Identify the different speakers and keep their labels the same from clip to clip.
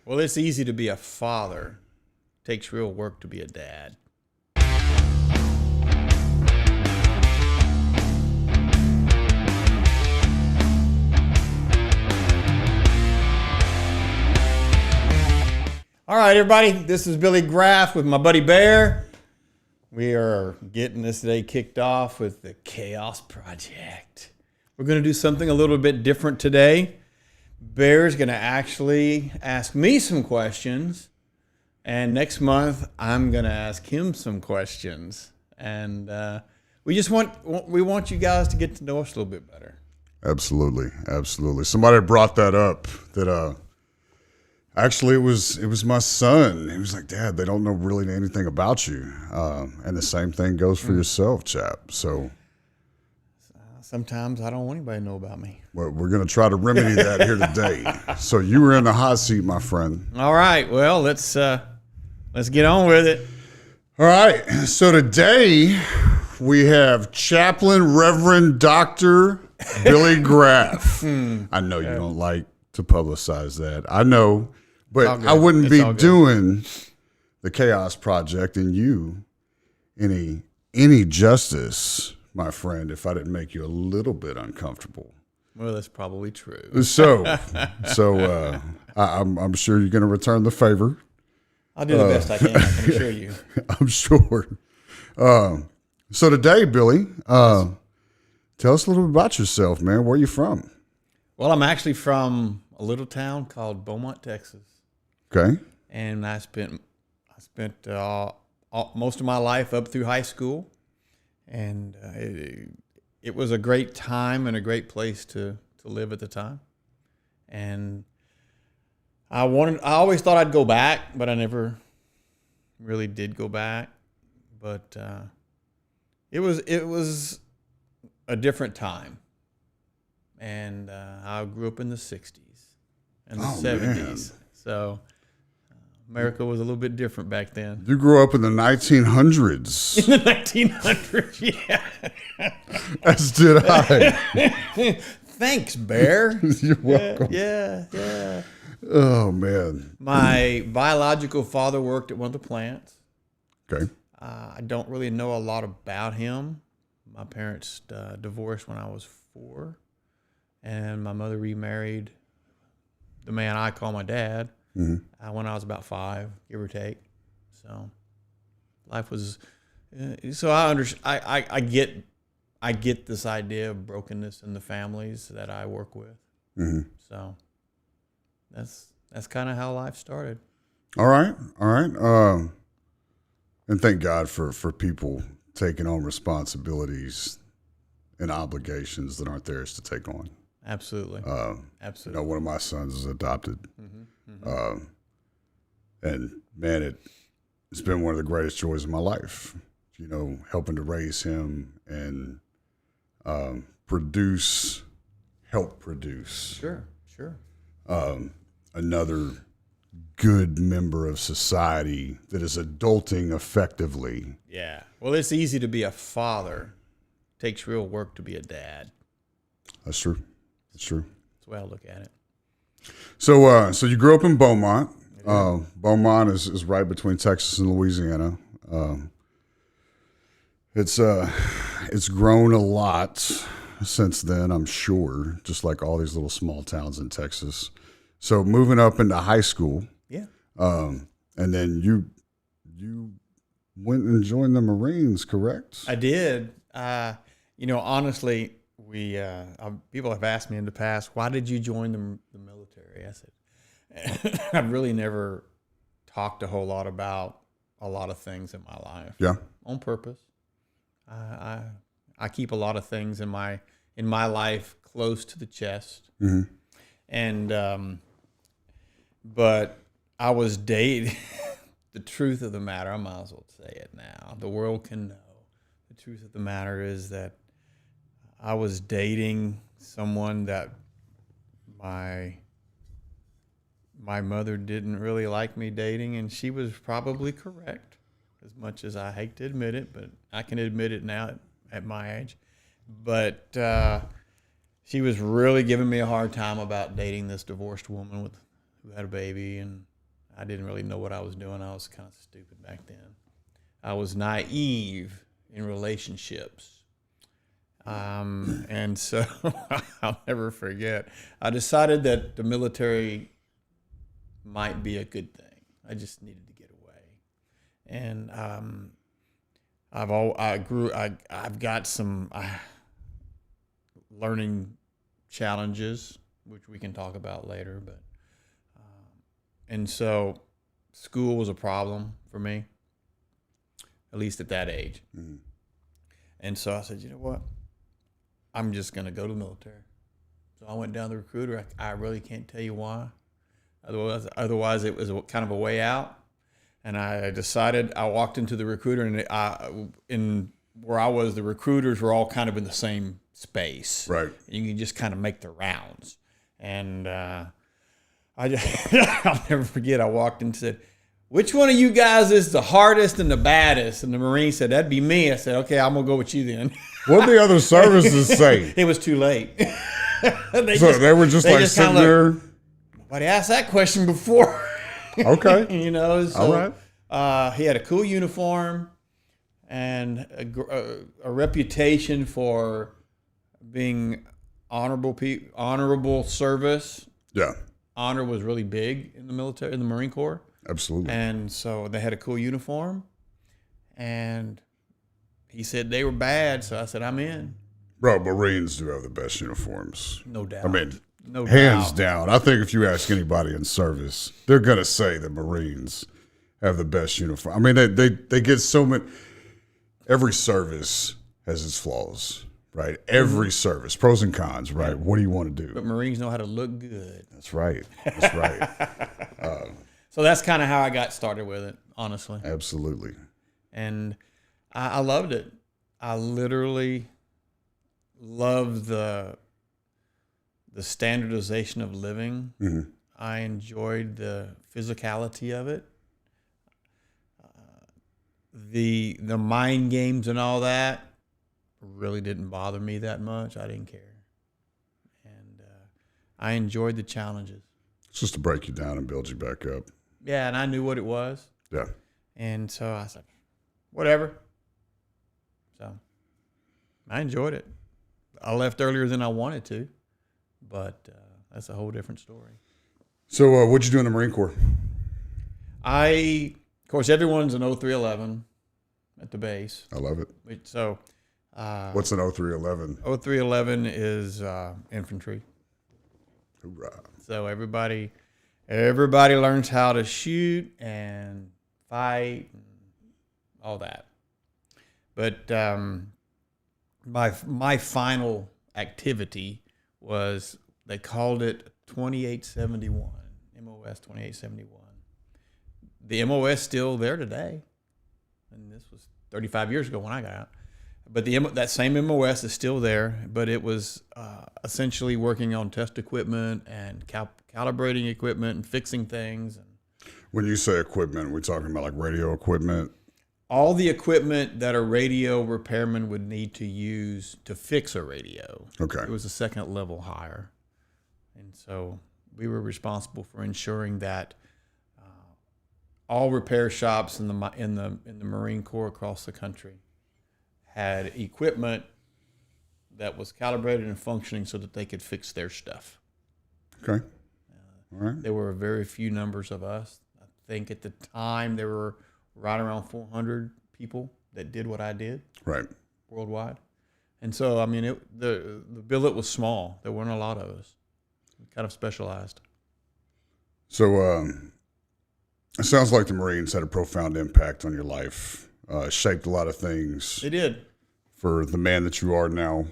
Speaker 1: Well, it's easy to be a father. Takes real work to be a dad. All right, everybody, this is Billy Graff with my buddy Bear. We are getting this day kicked off with the Chaos Project. We're going to do something a little bit different today. Bear's going to actually ask me some questions, and next month I'm going to ask him some questions. And we want you guys to get to know us a little bit better.
Speaker 2: Absolutely. Somebody brought that up. That actually it was my son. He was like, "Dad, they don't know really anything about you," and the same thing goes for yourself, chap. So
Speaker 1: sometimes I don't want anybody to know about me.
Speaker 2: we're going to try to remedy that here today. So you were in the hot seat, my friend.
Speaker 1: All right. Well, let's get on with it.
Speaker 2: All right. So today we have Chaplain Reverend Dr. Billy Graff. I know you don't like to publicize that. I know, but I wouldn't be doing the Chaos Project and you any justice, my friend, if I didn't make you a little bit uncomfortable.
Speaker 1: Well, that's probably true.
Speaker 2: So I'm sure you're going to return the favor.
Speaker 1: I'll do the best I can. I can assure you.
Speaker 2: I'm sure. So today, Billy, tell us a little bit about yourself, man. Where are you from?
Speaker 1: Well, I'm actually from a little town called Beaumont, Texas.
Speaker 2: Okay.
Speaker 1: And I spent most of my life up through high school, and it was a great time and a great place to live at the time. And I always thought I'd go back, but I never really did go back. But it was a different time. And I grew up in the 60s and the 70s. Man. So America was a little bit different back then.
Speaker 2: You grew up in the 1900s.
Speaker 1: In the 1900s, yeah.
Speaker 2: As did I.
Speaker 1: Thanks, Bear.
Speaker 2: You're welcome.
Speaker 1: Yeah.
Speaker 2: Oh, man.
Speaker 1: My biological father worked at one of the plants.
Speaker 2: Okay.
Speaker 1: I don't really know a lot about him. My parents divorced when I was 4. And my mother remarried the man I call my dad when I was about 5, give or take. So life was. So I get this idea of brokenness in the families that I work with. Mm-hmm. So that's kind of how life started.
Speaker 2: All right. And thank God for people taking on responsibilities and obligations that aren't theirs to take on.
Speaker 1: Absolutely.
Speaker 2: You know, one of my sons is adopted. And man, it's been one of the greatest joys of my life, you know, helping to raise him and help produce.
Speaker 1: Sure.
Speaker 2: Another good member of society that is adulting effectively.
Speaker 1: Yeah. Well, it's easy to be a father. Takes real work to be a dad.
Speaker 2: That's true. That's
Speaker 1: the way I look at it.
Speaker 2: So you grew up in Beaumont. Beaumont is right between Texas and Louisiana. It's grown a lot since then, I'm sure, just like all these little small towns in Texas. So moving up into high school.
Speaker 1: Yeah.
Speaker 2: And then you went and joined the Marines, correct?
Speaker 1: I did. Honestly, people have asked me in the past, why did you join the military? I said, I've really never talked a whole lot about a lot of things in my life.
Speaker 2: Yeah.
Speaker 1: On purpose. I keep a lot of things in my life close to the chest. Mm-hmm. And but I was dating. The truth of the matter, I might as well say it now. The world can know. The truth of the matter is that I was dating someone that my mother didn't really like me dating, and she was probably correct, as much as I hate to admit it, but I can admit it now at my age. But she was really giving me a hard time about dating this divorced woman who had a baby, and I didn't really know what I was doing. I was kind of stupid back then. I was naive in relationships. And so I'll never forget. I decided that the military might be a good thing. I just needed to get away. And I've got some learning challenges, which we can talk about later. But and so school was a problem for me, at least at that age. Mm-hmm. And so I said, you know what? I'm just going to go to the military. So I went down to the recruiter. I really can't tell you why. Otherwise, it was kind of a way out. And I decided, I walked into the recruiter, and in where I was, the recruiters were all kind of in the same space.
Speaker 2: Right.
Speaker 1: You can just kind of make the rounds. And I'll never forget, I walked in and said, which one of you guys is the hardest and the baddest? And the Marine said, that'd be me. I said, okay, I'm going to go with you then.
Speaker 2: What did the other services say?
Speaker 1: It was too late.
Speaker 2: They were just sitting there.
Speaker 1: Nobody asked that question before.
Speaker 2: Okay.
Speaker 1: You know, so,
Speaker 2: all right.
Speaker 1: He had a cool uniform and a reputation for being honorable service.
Speaker 2: Yeah.
Speaker 1: Honor was really big in the military, in the Marine Corps.
Speaker 2: Absolutely.
Speaker 1: And so they had a cool uniform, and he said they were bad, so I said, I'm in.
Speaker 2: Bro, Marines do have the best uniforms.
Speaker 1: No doubt.
Speaker 2: I mean,
Speaker 1: no
Speaker 2: hands
Speaker 1: doubt.
Speaker 2: down. I think if you ask anybody in service, they're going to say the Marines have the best uniform. I mean, they get so many. Every service has its flaws, right? Every service, pros and cons, right? What do you want to do?
Speaker 1: But Marines know how to look good.
Speaker 2: That's right. That's right.
Speaker 1: So that's kind of how I got started with it, honestly.
Speaker 2: Absolutely.
Speaker 1: And I loved it. I literally loved the standardization of living. Mm-hmm. I enjoyed the physicality of it. The mind games and all that really didn't bother me that much. I didn't care. And I enjoyed the challenges.
Speaker 2: It's just to break you down and build you back up.
Speaker 1: Yeah, and I knew what it was.
Speaker 2: Yeah.
Speaker 1: And so I said, whatever. So I enjoyed it. I left earlier than I wanted to, but that's a whole different story.
Speaker 2: So what'd you do in the Marine Corps?
Speaker 1: Of course, everyone's an 0311 at the base.
Speaker 2: I love it.
Speaker 1: So
Speaker 2: what's an 0311?
Speaker 1: 0311 is infantry.
Speaker 2: Hoorah.
Speaker 1: So everybody learns how to shoot and fight and all that. But my final activity was, they called it 2871, MOS 2871. The MOS still there today, and this was 35 years ago when I got out. But that same MOS is still there, but it was essentially working on test equipment and calibrating equipment and fixing things. And
Speaker 2: when you say equipment, we're talking about like radio equipment?
Speaker 1: All the equipment that a radio repairman would need to use to fix a radio.
Speaker 2: Okay.
Speaker 1: It was a second level higher. And so we were responsible for ensuring that all repair shops in the Marine Corps across the country had equipment that was calibrated and functioning so that they could fix their stuff.
Speaker 2: Okay. All right.
Speaker 1: There were very few numbers of us. I think at the time there were right around 400 people that did what I did.
Speaker 2: Right.
Speaker 1: Worldwide. And so, I mean, the billet was small. There weren't a lot of us. We kind of specialized.
Speaker 2: So it sounds like the Marines had a profound impact on your life, shaped a lot of things.
Speaker 1: They did.
Speaker 2: For the man that you are now,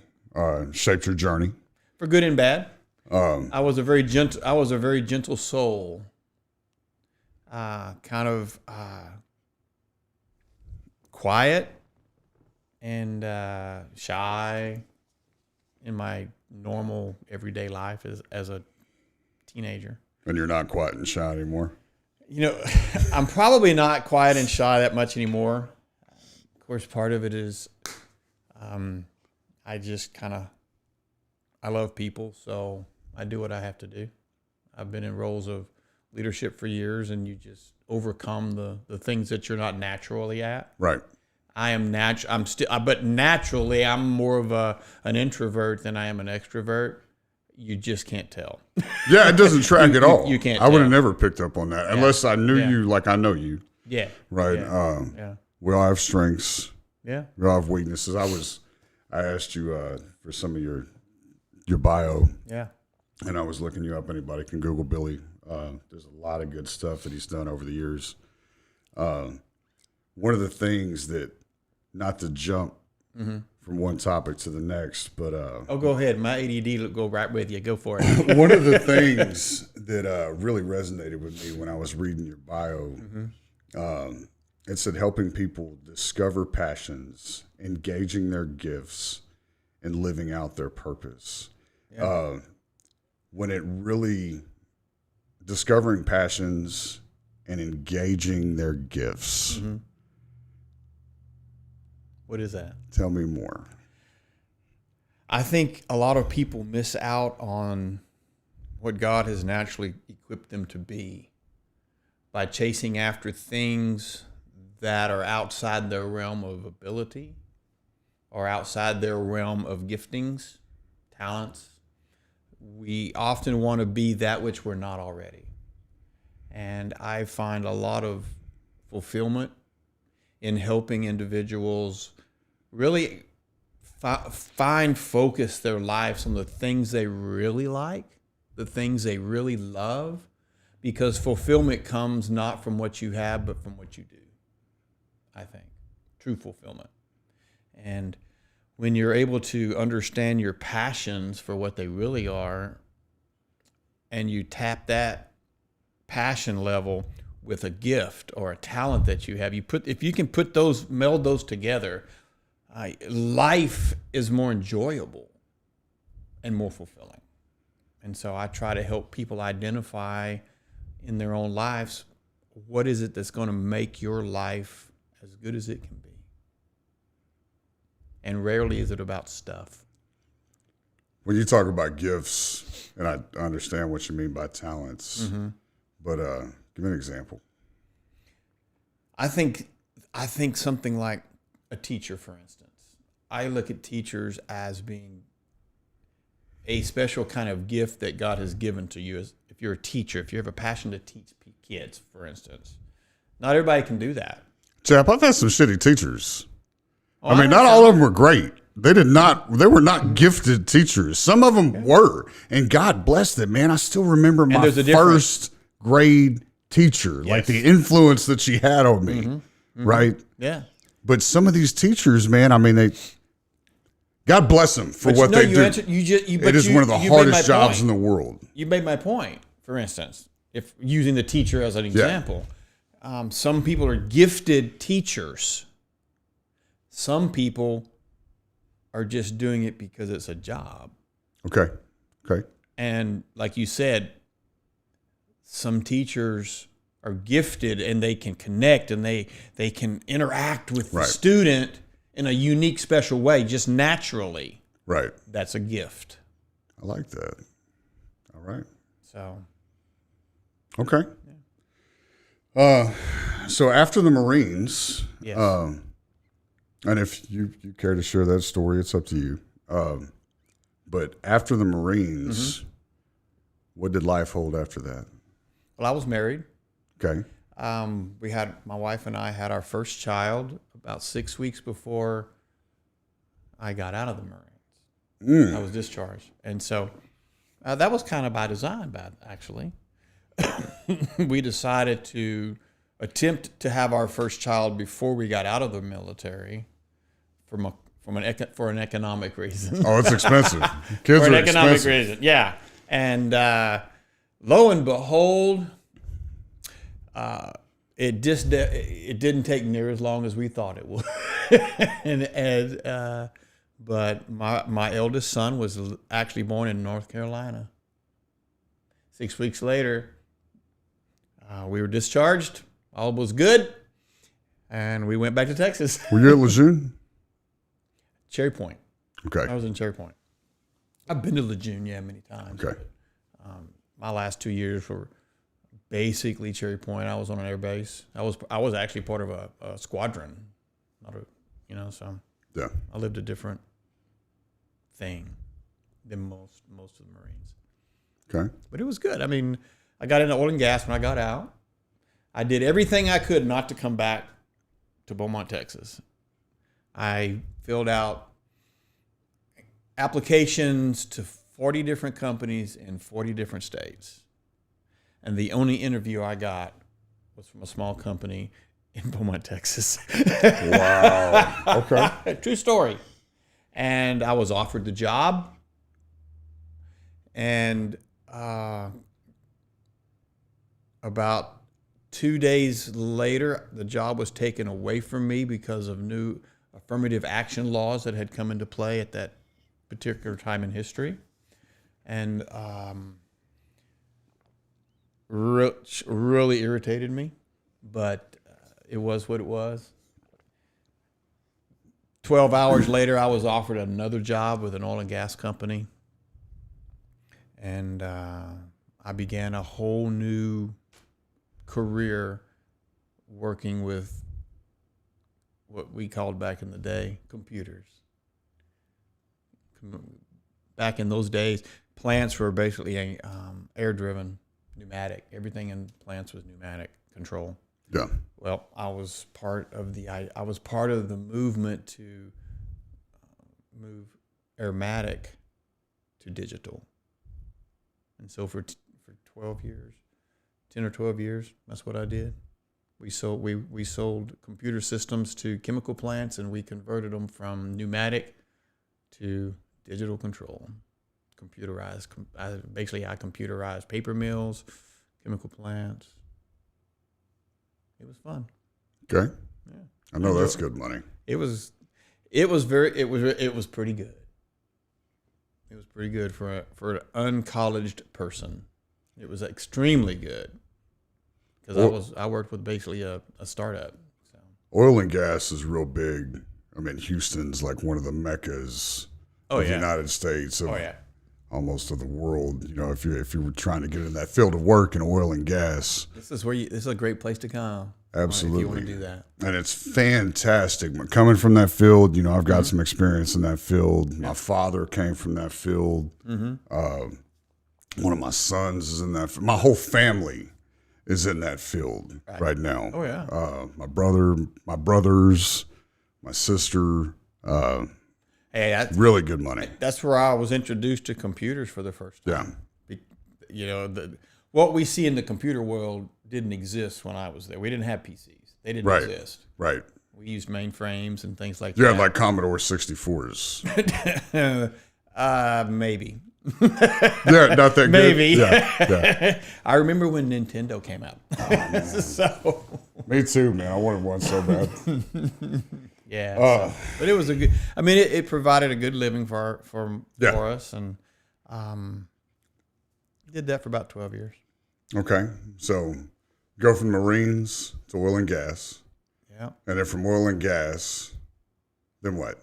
Speaker 2: shaped your journey.
Speaker 1: For good and bad. I was a very gentle soul. Kind of quiet and shy in my normal everyday life as a teenager.
Speaker 2: And you're not quiet and shy anymore?
Speaker 1: You know, I'm probably not quiet and shy that much anymore. Of course, part of it is I love people, so I do what I have to do. I've been in roles of leadership for years, and you just overcome the things that you're not naturally at.
Speaker 2: Right.
Speaker 1: I am but naturally I'm more of an introvert than I am an extrovert. You just can't tell.
Speaker 2: Yeah, it doesn't track at all.
Speaker 1: You can't
Speaker 2: I would have tell.
Speaker 1: never
Speaker 2: picked up on that unless I knew you like I know you.
Speaker 1: Yeah.
Speaker 2: Right.
Speaker 1: Yeah.
Speaker 2: We all have strengths.
Speaker 1: Yeah.
Speaker 2: We all have weaknesses. I asked you for some of your bio.
Speaker 1: Yeah.
Speaker 2: And I was looking you up. Anybody can Google Billy. There's a lot of good stuff that he's done over the years. One of the things that, not to jump from one topic to the next, but
Speaker 1: go ahead. My ADD will go right with you. Go for it.
Speaker 2: one of the things that really resonated with me when I was reading your bio, it said helping people discover passions, engaging their gifts, and living out their purpose. Yeah. When it really discovering passions and engaging their gifts.
Speaker 1: What is that?
Speaker 2: Tell me more.
Speaker 1: I think a lot of people miss out on what God has naturally equipped them to be by chasing after things that are outside their realm of ability or outside their realm of giftings, talents. We often want to be that which we're not already. And I find a lot of fulfillment in helping individuals really focus their lives on the things they really like, the things they really love, because fulfillment comes not from what you have, but from what you do, I think. True fulfillment. And when you're able to understand your passions for what they really are, and you tap that passion level with a gift or a talent that you have, if you can meld those together, life is more enjoyable and more fulfilling. And so I try to help people identify in their own lives, what is it that's going to make your life as good as it can be? And rarely is it about stuff.
Speaker 2: When you talk about gifts, and I understand what you mean by talents, but give me an example.
Speaker 1: I think something like a teacher, for instance. I look at teachers as being a special kind of gift that God has given to you. As if you're a teacher, if you have a passion to teach kids, for instance. Not everybody can do that.
Speaker 2: Chap, I've had some shitty teachers. I mean, not all of them were great. They were not gifted teachers. Some of them were, and God bless them, man. I still remember my first grade teacher, like the influence that she had on me, right?
Speaker 1: Yeah.
Speaker 2: But some of these teachers, man, I mean, God bless them for what they do. It is one of the hardest jobs in the world.
Speaker 1: You made my point, for instance, if using the teacher as an example. Some people are gifted teachers. Some people are just doing it because it's a job.
Speaker 2: Okay.
Speaker 1: And like you said, some teachers are gifted and they can connect and they can interact with the student in a unique, special way, just naturally.
Speaker 2: Right.
Speaker 1: That's a gift.
Speaker 2: I like that. All right.
Speaker 1: So.
Speaker 2: Okay. So after the Marines,
Speaker 1: yes.
Speaker 2: And if you care to share that story, it's up to you. But after the Marines, what did life hold after that?
Speaker 1: Well, I was married.
Speaker 2: Okay.
Speaker 1: My wife and I had our first child about 6 weeks before I got out of the Marines. I was discharged. And so that was kind of by design, actually. We decided to attempt to have our first child before we got out of the military for an economic reason.
Speaker 2: Oh, it's expensive. Kids
Speaker 1: for an
Speaker 2: are
Speaker 1: economic
Speaker 2: expensive.
Speaker 1: reason, yeah. And lo and behold, it didn't take near as long as we thought it would. But my eldest son was actually born in North Carolina. 6 weeks later, we were discharged. All was good, and we went back to Texas.
Speaker 2: Were you at Lejeune?
Speaker 1: Cherry Point.
Speaker 2: Okay.
Speaker 1: I was in Cherry Point. I've been to Lejeune, many times.
Speaker 2: Okay.
Speaker 1: But, my last 2 years were basically Cherry Point. I was on an air base. I was actually part of a squadron, not a, so
Speaker 2: Yeah.
Speaker 1: I lived a different thing than most of the Marines.
Speaker 2: Okay.
Speaker 1: But it was good. I mean, I got into oil and gas when I got out. I did everything I could not to come back to Beaumont, Texas. I filled out applications to 40 different companies in 40 different states. And the only interview I got was from a small company in Beaumont, Texas.
Speaker 2: Wow. Okay.
Speaker 1: True story. And I was offered the job. And about 2 days later, the job was taken away from me because of new affirmative action laws that had come into play at that particular time in history. And really irritated me, but it was what it was. 12 hours later, I was offered another job with an oil and gas company. And I began a whole new career working with what we called back in the day computers. Back in those days, plants were basically air-driven, pneumatic. Everything in plants was pneumatic control.
Speaker 2: Yeah.
Speaker 1: Well, I was part of the movement to move aromatic to digital. And so for 12 years, 10 or 12 years, that's what I did. We sold computer systems to chemical plants, and we converted them from pneumatic to digital control. Computerized. I computerized paper mills, chemical plants. It was fun.
Speaker 2: Okay.
Speaker 1: Yeah.
Speaker 2: I know that's good money.
Speaker 1: It was pretty good. It was pretty good for an uncolleged person. It was extremely good because I worked with basically a startup. So.
Speaker 2: Oil and gas is real big. I mean, Houston's like one of the meccas of the United States. Almost of the world. If you were trying to get in that field of work in oil and gas,
Speaker 1: this is a great place to come.
Speaker 2: Absolutely.
Speaker 1: If you want to do that.
Speaker 2: And it's fantastic. Coming from that field, I've got some experience in that field. My father came from that field. Mm-hmm. One of my sons is in that. My whole family is in that field right now.
Speaker 1: Oh, yeah.
Speaker 2: My brothers, my sister.
Speaker 1: Hey, that's
Speaker 2: really good money.
Speaker 1: That's where I was introduced to computers for the first time.
Speaker 2: Yeah.
Speaker 1: What we see in the computer world didn't exist when I was there. We didn't have PCs. They didn't exist.
Speaker 2: Right.
Speaker 1: We used mainframes and things like
Speaker 2: that.
Speaker 1: You
Speaker 2: had like Commodore 64s.
Speaker 1: Maybe.
Speaker 2: Yeah, not that
Speaker 1: Maybe.
Speaker 2: good. Yeah.
Speaker 1: I remember when Nintendo came out. So.
Speaker 2: Me too, man. I wanted one so bad.
Speaker 1: Yeah. But it was it provided a good living for us, and did that for about 12 years.
Speaker 2: Okay. So go from Marines to oil and gas.
Speaker 1: Yeah.
Speaker 2: And then from oil and gas, then what?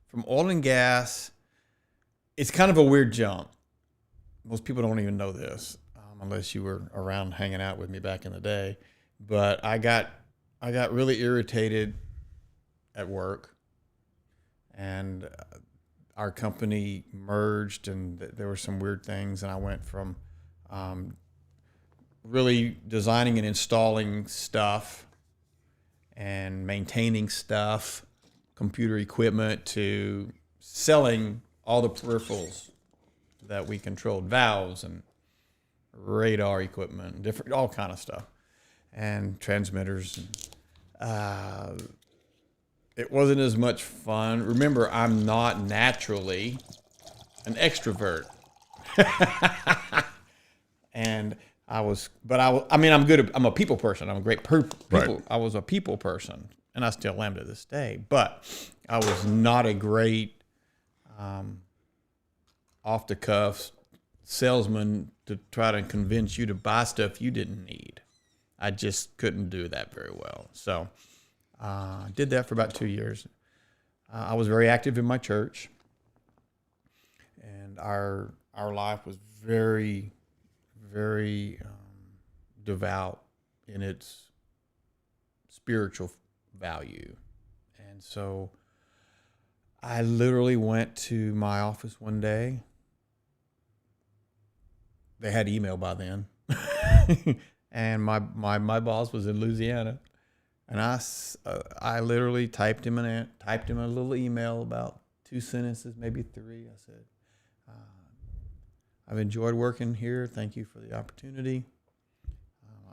Speaker 1: From oil and gas, it's kind of a weird jump. Most people don't even know this, unless you were around hanging out with me back in the day. But I got really irritated at work, and our company merged, and there were some weird things, and I went from really designing and installing stuff and maintaining stuff, computer equipment, to selling all the peripherals that we controlled, valves and radar equipment, all kind of stuff, and transmitters. It wasn't as much fun. Remember, I'm not naturally an extrovert. And I'm a people person. I'm a great people.
Speaker 2: Right.
Speaker 1: I was a people person, and I still am to this day. But I was not a great off the cuff salesman to try to convince you to buy stuff you didn't need. I just couldn't do that very well. So did that for about 2 years. I was very active in my church, and our life was very, very devout in its spiritual value. And so I literally went to my office one day. They had email by then. And my boss was in Louisiana. And I literally typed him a little email, about 2 sentences, maybe 3. I said, I've enjoyed working here. Thank you for the opportunity.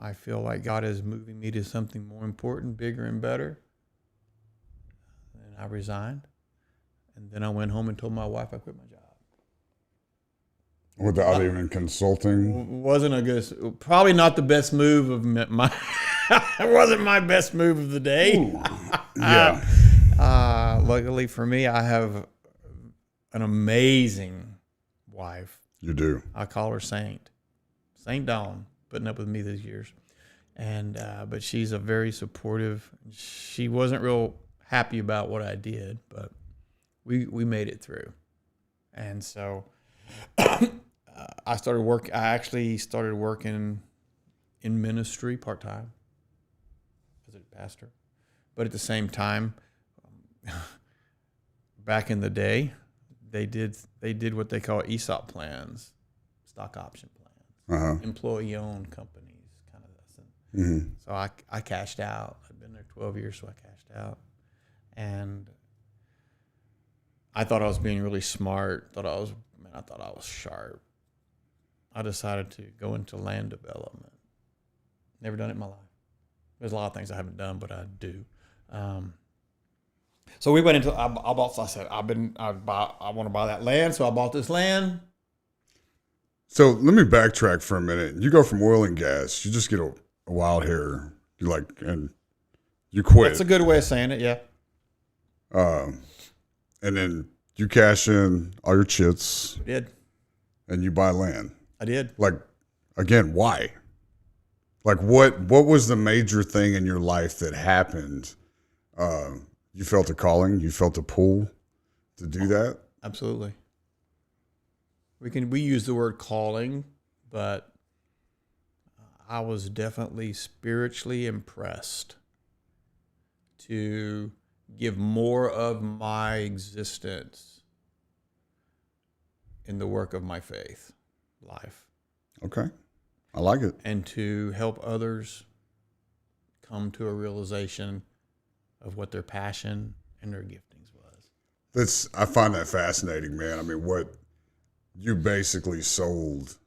Speaker 1: I feel like God is moving me to something more important, bigger, and better. And I resigned. And then I went home and told my wife I quit my job.
Speaker 2: Without even consulting?
Speaker 1: Probably not the best move of my, it wasn't my best move of the day.
Speaker 2: Ooh, yeah.
Speaker 1: Luckily for me, I have an amazing wife.
Speaker 2: You do.
Speaker 1: I call her Saint Dawn, putting up with me these years. And, but she's a very supportive, she wasn't real happy about what I did, but we made it through. And so I actually started working in ministry part-time as a pastor. But at the same time, back in the day, they did what they call ESOP plans, stock option plans, employee-owned companies, kind of this. Mm-hmm. So I cashed out. I've been there 12 years, so I cashed out. And I thought I was being really smart. I thought I was sharp. I decided to go into land development. Never done it in my life. There's a lot of things I haven't done, but I do. So we went into. I want to buy that land, so I bought this land.
Speaker 2: So let me backtrack for a minute. You go from oil and gas. You just get a wild hair. And you quit.
Speaker 1: That's a good way of saying it. Yeah.
Speaker 2: And then you cash in all your chits.
Speaker 1: I did.
Speaker 2: And you buy land.
Speaker 1: I did.
Speaker 2: Like, again, why? Like, what was the major thing in your life that happened? You felt a calling. You felt a pull to do that.
Speaker 1: Absolutely. We use the word calling, but I was definitely spiritually impressed to give more of my existence in the work of my faith life.
Speaker 2: Okay. I like it.
Speaker 1: And to help others come to a realization of what their passion and their giftings was.
Speaker 2: I find that fascinating, man. I mean, what you basically sold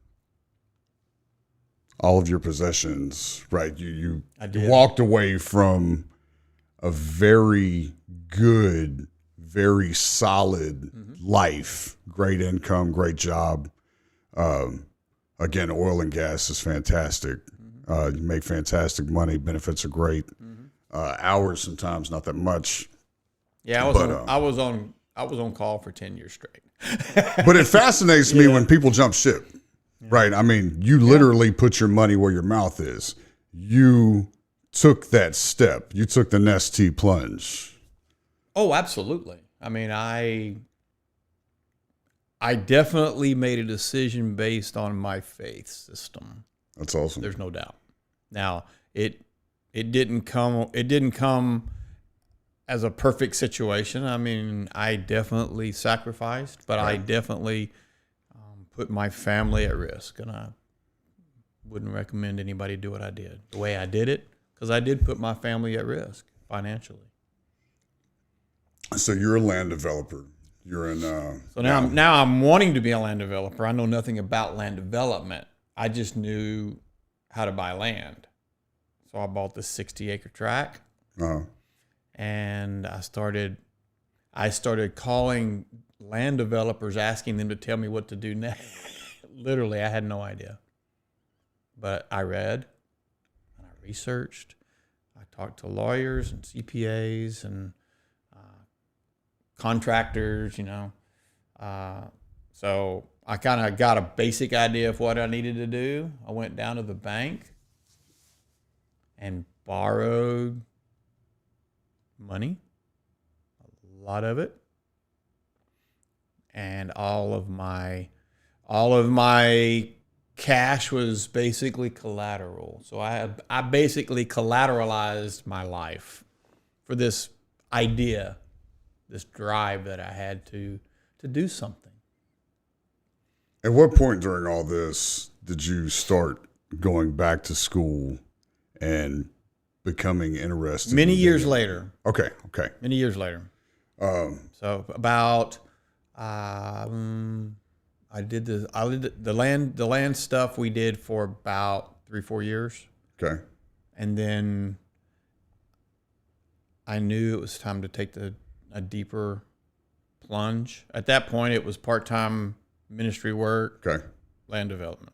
Speaker 2: all of your possessions, right? You walked away from a very good, very solid life, great income, great job. Again, oil and gas is fantastic. You make fantastic money. Benefits are great. Hours sometimes not that much.
Speaker 1: Yeah, I was on call for 10 years straight.
Speaker 2: But it fascinates me when people jump ship, right? I mean, you literally put your money where your mouth is. You took that step. You took the Nestea plunge.
Speaker 1: Oh, absolutely. I mean, I definitely made a decision based on my faith system.
Speaker 2: That's awesome.
Speaker 1: There's no doubt. Now, it didn't come as a perfect situation. I mean, I definitely sacrificed, but I definitely put my family at risk, and I wouldn't recommend anybody do what I did the way I did it, because I did put my family at risk financially.
Speaker 2: So you're a land developer. You're in.
Speaker 1: So now I'm wanting to be a land developer. I know nothing about land development. I just knew how to buy land. So I bought this 60-acre tract, and I started calling land developers, asking them to tell me what to do next. Literally, I had no idea. But I read, and I researched. I talked to lawyers and CPAs and contractors, So I kind of got a basic idea of what I needed to do. I went down to the bank and borrowed money, a lot of it, and all of my cash was basically collateral. So I basically collateralized my life for this idea, this drive that I had to do something.
Speaker 2: At what point during all this did you start going back to school and becoming interested?
Speaker 1: Many years later.
Speaker 2: Okay.
Speaker 1: Many years later. So about I did the land stuff we did for about 3-4 years.
Speaker 2: Okay.
Speaker 1: And then I knew it was time to take a deeper plunge. At that point, it was part-time ministry work,
Speaker 2: Okay.
Speaker 1: land development.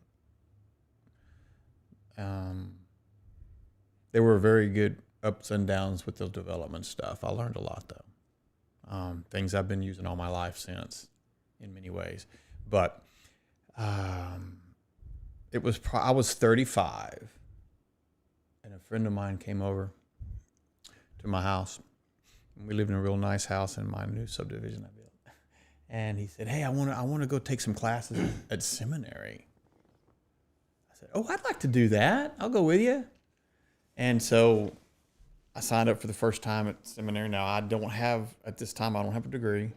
Speaker 1: There were very good ups and downs with the development stuff. I learned a lot, though. Things I've been using all my life since, in many ways. But it was I was 35, and a friend of mine came over to my house. We lived in a real nice house in my new subdivision I built. And he said, "Hey, I want to go take some classes at seminary." I said, "Oh, I'd like to do that. I'll go with you." And so I signed up for the first time at seminary. Now I don't have a degree.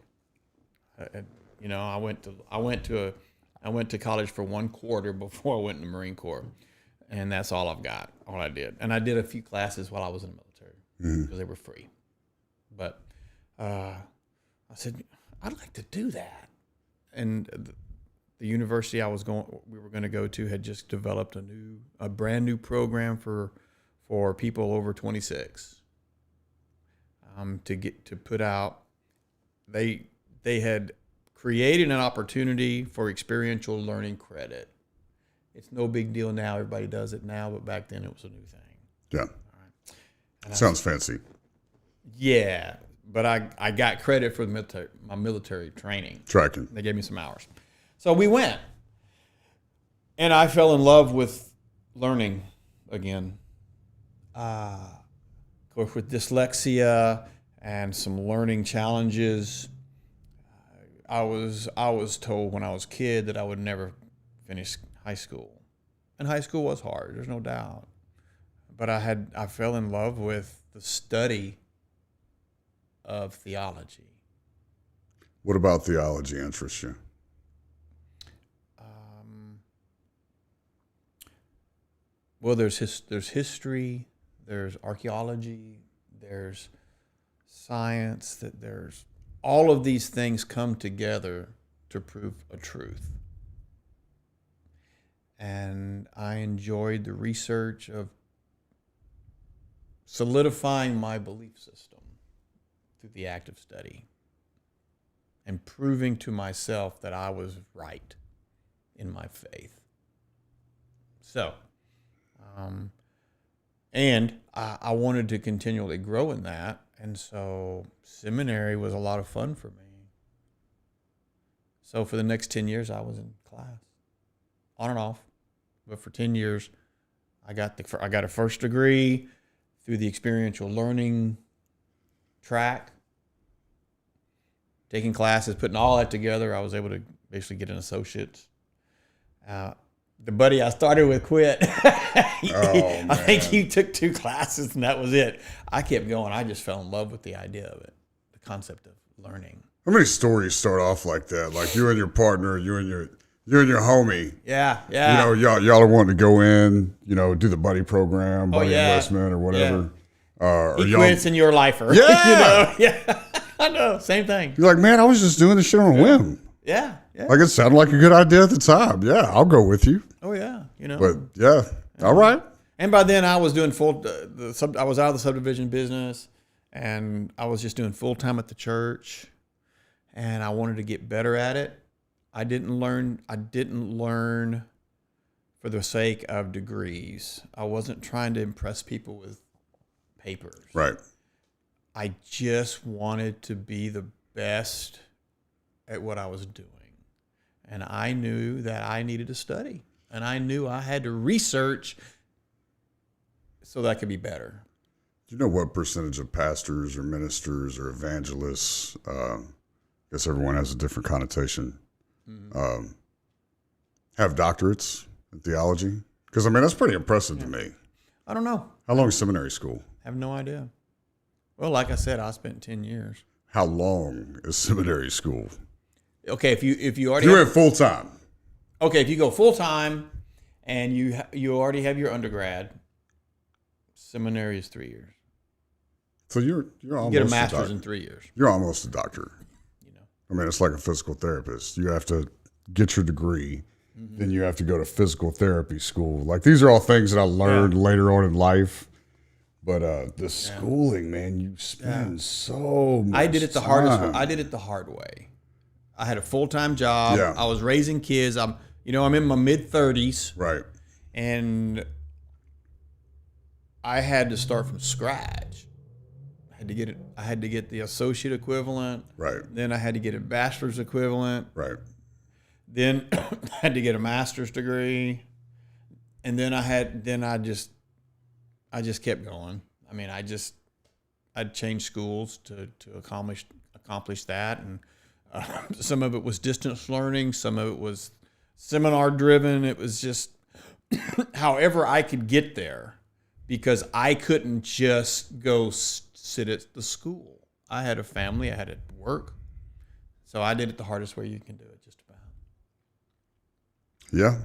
Speaker 1: I went to college for 1 quarter before I went in the Marine Corps, and that's all I've got. All I did, and I did a few classes while I was in the military because they were free. But I said, I'd like to do that. And the university we were going to go to had just developed a brand new program for people over 26 to put out. They had created an opportunity for experiential learning credit. It's no big deal now. Everybody does it now, but back then it was a new thing.
Speaker 2: Yeah. Sounds fancy.
Speaker 1: Yeah, but I got credit for my military training.
Speaker 2: Tracking.
Speaker 1: They gave me some hours. So we went. And I fell in love with learning again. Of course, with dyslexia and some learning challenges, I was told when I was a kid that I would never finish high school. And high school was hard, there's no doubt. But I fell in love with the study of theology.
Speaker 2: What about theology interests you?
Speaker 1: Well, there's history, there's archaeology, there's science, there's all of these things come together to prove a truth. And I enjoyed the research of solidifying my belief system through the act of study and proving to myself that I was right in my faith. So, and I wanted to continually grow in that. And so seminary was a lot of fun for me. So for the next 10 years, I was in class, on and off. But for 10 years, I got a first degree through the experiential learning track. Taking classes, putting all that together, I was able to basically get an associate's. The buddy I started with quit. I think he took 2 classes and that was it. I kept going. I just fell in love with the idea of it, the concept of learning.
Speaker 2: How many stories start off like that? Like you and your partner, you and your homie.
Speaker 1: Yeah.
Speaker 2: Y'all are wanting to go in, do the buddy program, buddy investment or whatever.
Speaker 1: Yeah. He quits and you're a lifer.
Speaker 2: Yeah.
Speaker 1: Yeah. I know. Same thing.
Speaker 2: You're like, man, I was just doing this shit on a whim.
Speaker 1: Yeah.
Speaker 2: Like it sounded like a good idea at the time. Yeah, I'll go with you.
Speaker 1: Oh yeah,
Speaker 2: But yeah, all right.
Speaker 1: And by then I was doing I was out of the subdivision business, and I was just doing full time at the church, and I wanted to get better at it. I didn't learn for the sake of degrees. I wasn't trying to impress people with papers.
Speaker 2: Right.
Speaker 1: I just wanted to be the best at what I was doing. And I knew that I needed to study. And I knew I had to research so that I could be better.
Speaker 2: Do you know what percentage of pastors or ministers or evangelists, I guess everyone has a different connotation, have doctorates in theology? Because, I mean, that's pretty impressive to me.
Speaker 1: I don't know.
Speaker 2: How long is seminary school?
Speaker 1: I have no idea. Well, like I said, I spent 10 years.
Speaker 2: How long is seminary school?
Speaker 1: Okay, if you already
Speaker 2: You went full time.
Speaker 1: Okay, if you go full time and you already have your undergrad, seminary is 3 years.
Speaker 2: So you're almost
Speaker 1: You get a master's in 3 years.
Speaker 2: You're almost a doctor.
Speaker 1: You know.
Speaker 2: I mean, it's like a physical therapist. You have to get your degree, then you have to go to physical therapy school. Like, these are all things that I learned later on in life. But the schooling, man, you spend so much
Speaker 1: I did it the hard way. I had a full-time job.
Speaker 2: Yeah.
Speaker 1: I was raising kids. I'm in my mid-30s.
Speaker 2: Right.
Speaker 1: And I had to start from scratch. I had to get the associate equivalent.
Speaker 2: Right.
Speaker 1: Then I had to get a bachelor's equivalent.
Speaker 2: Right.
Speaker 1: Then I had to get a master's degree. And then I just kept going. I mean, I'd changed schools to accomplish that, and some of it was distance learning, some of it was seminar driven. It was just however I could get there, because I couldn't just go sit at the school. I had a family, I had to work, so I did it the hardest way you can do it, just about.
Speaker 2: Yeah.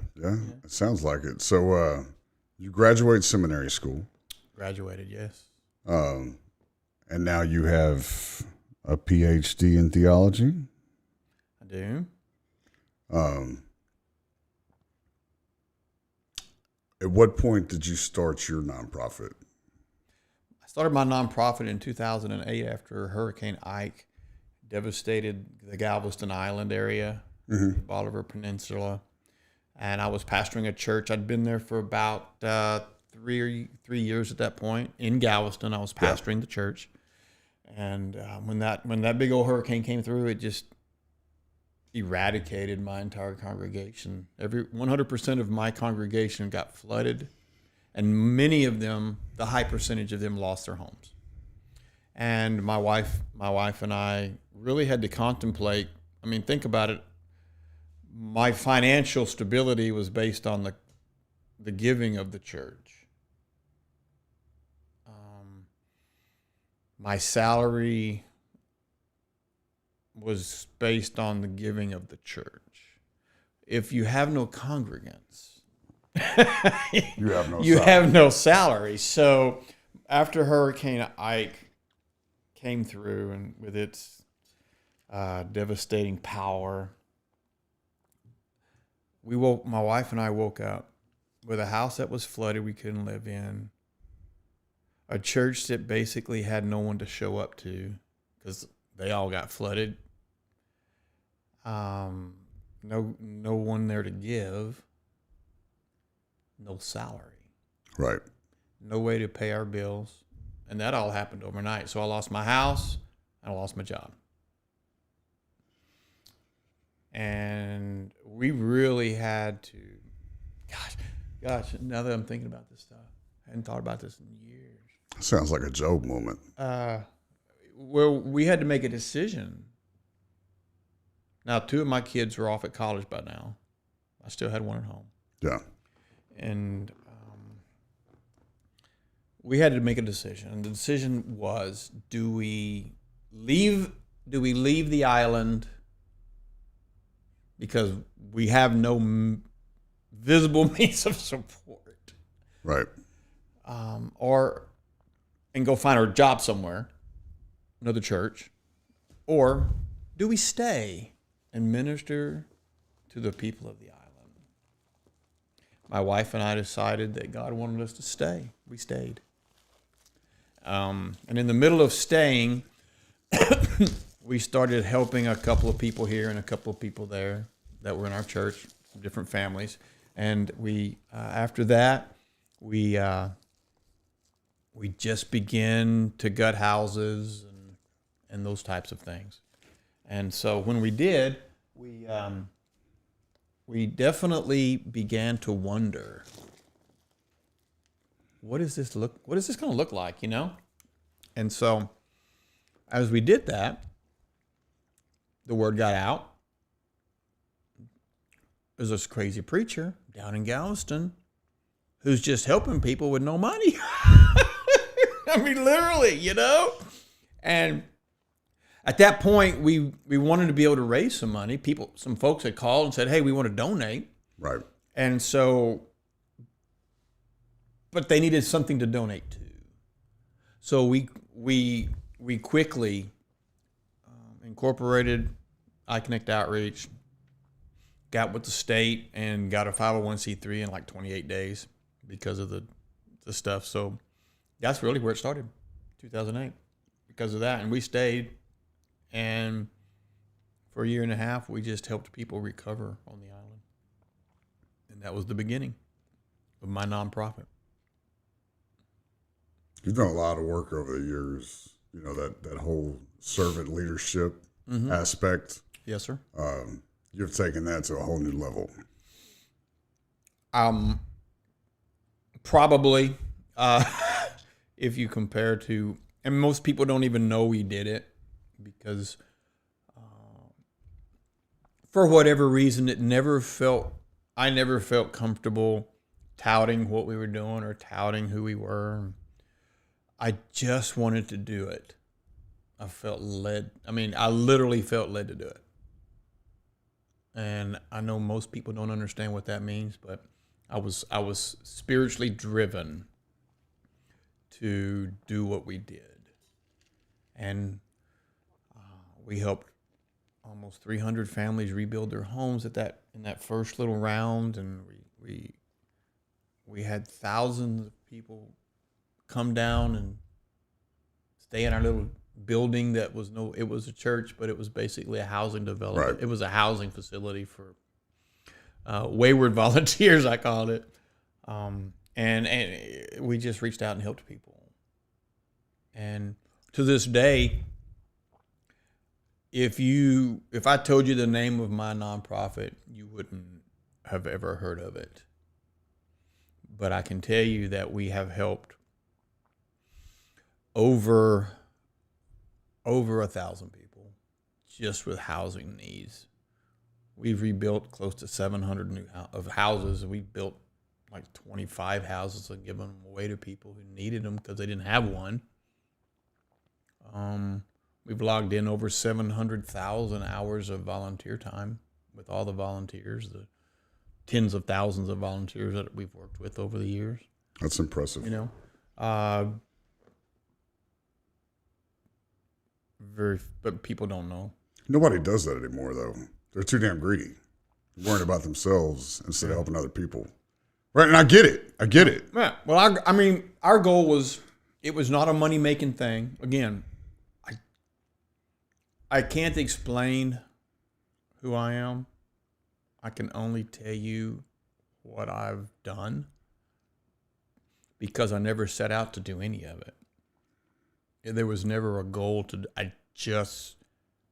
Speaker 2: It sounds like it. So you graduate seminary school.
Speaker 1: Graduated, yes.
Speaker 2: And now you have a PhD in theology.
Speaker 1: I do.
Speaker 2: At what point did you start your nonprofit?
Speaker 1: I started my nonprofit in 2008 after Hurricane Ike devastated the Galveston Island area, the Bolivar Peninsula. And I was pastoring a church. I'd been there for about 3 years at that point in Galveston. I was pastoring the church. And when that big old hurricane came through, it just eradicated my entire congregation. 100% of my congregation got flooded, and many of them, the high percentage of them, lost their homes. And my wife and I really had to contemplate. I mean, think about it. My financial stability was based on the giving of the church. My salary was based on the giving of the church. If you have no congregants, you have no salary. So after Hurricane Ike came through and with its devastating power, my wife and I woke up with a house that was flooded we couldn't live in, a church that basically had no one to show up to because they all got flooded. No one there to give. No salary.
Speaker 2: Right.
Speaker 1: No way to pay our bills. And that all happened overnight. So I lost my house and I lost my job. And we really had to, gosh, now that I'm thinking about this stuff, I hadn't thought about this in years.
Speaker 2: Sounds like a Job moment.
Speaker 1: Well, we had to make a decision. Now, 2 of my kids were off at college by now. I still had one at home.
Speaker 2: Yeah.
Speaker 1: And we had to make a decision. And the decision was, do we leave the island because we have no visible means of support?
Speaker 2: Right.
Speaker 1: And go find our job somewhere, another church, or do we stay and minister to the people of the island? My wife and I decided that God wanted us to stay. We stayed. And in the middle of staying, we started helping a couple of people here and a couple of people there that were in our church, different families. And we, after that, we just began to gut houses and those types of things. And so when we did, we definitely began to wonder, what is this going to look like, you know? And so as we did that, the word got out. There's this crazy preacher down in Galveston who's just helping people with no money. I mean, literally, you know? And at that point, we wanted to be able to raise some money. Some folks had called and said, hey, we want to donate.
Speaker 2: Right.
Speaker 1: And so, but they needed something to donate to. So we quickly incorporated iConnect Outreach, got with the state, and got a 501c3 in like 28 days because of the stuff. So that's really where it started, 2008, because of that. And we stayed, and for a year and a half, we just helped people recover on the island. And that was the beginning of my nonprofit.
Speaker 2: You've done a lot of work over the years, you know, that whole servant leadership aspect.
Speaker 1: Yes, sir.
Speaker 2: You've taken that to a whole new level.
Speaker 1: Probably, if you compare to, and most people don't even know we did it because for whatever reason, I never felt comfortable touting what we were doing or touting who we were. I just wanted to do it. I literally felt led to do it. And I know most people don't understand what that means, but I was spiritually driven to do what we did. And we helped almost 300 families rebuild their homes in that first little round, and we had thousands of people come down and stay in our little building it was a church, but it was basically a housing development.
Speaker 2: Right.
Speaker 1: It was a housing facility for wayward volunteers, I called it. And we just reached out and helped people. And to this day, if I told you the name of my nonprofit, you wouldn't have ever heard of it. But I can tell you that we have helped over 1,000 people just with housing needs. We've rebuilt close to 700 new houses. We built like 25 houses and given them away to people who needed them because they didn't have one. We've logged in over 700,000 hours of volunteer time with all the volunteers, the tens of thousands of volunteers that we've worked with over the years.
Speaker 2: That's impressive.
Speaker 1: You know, but people don't know.
Speaker 2: Nobody does that anymore, though. They're too damn greedy, worrying about themselves instead of helping other people. Right, and I get it.
Speaker 1: Yeah. Well, I mean, our goal was, it was not a money-making thing. Again, I can't explain who I am. I can only tell you what I've done because I never set out to do any of it. There was never a goal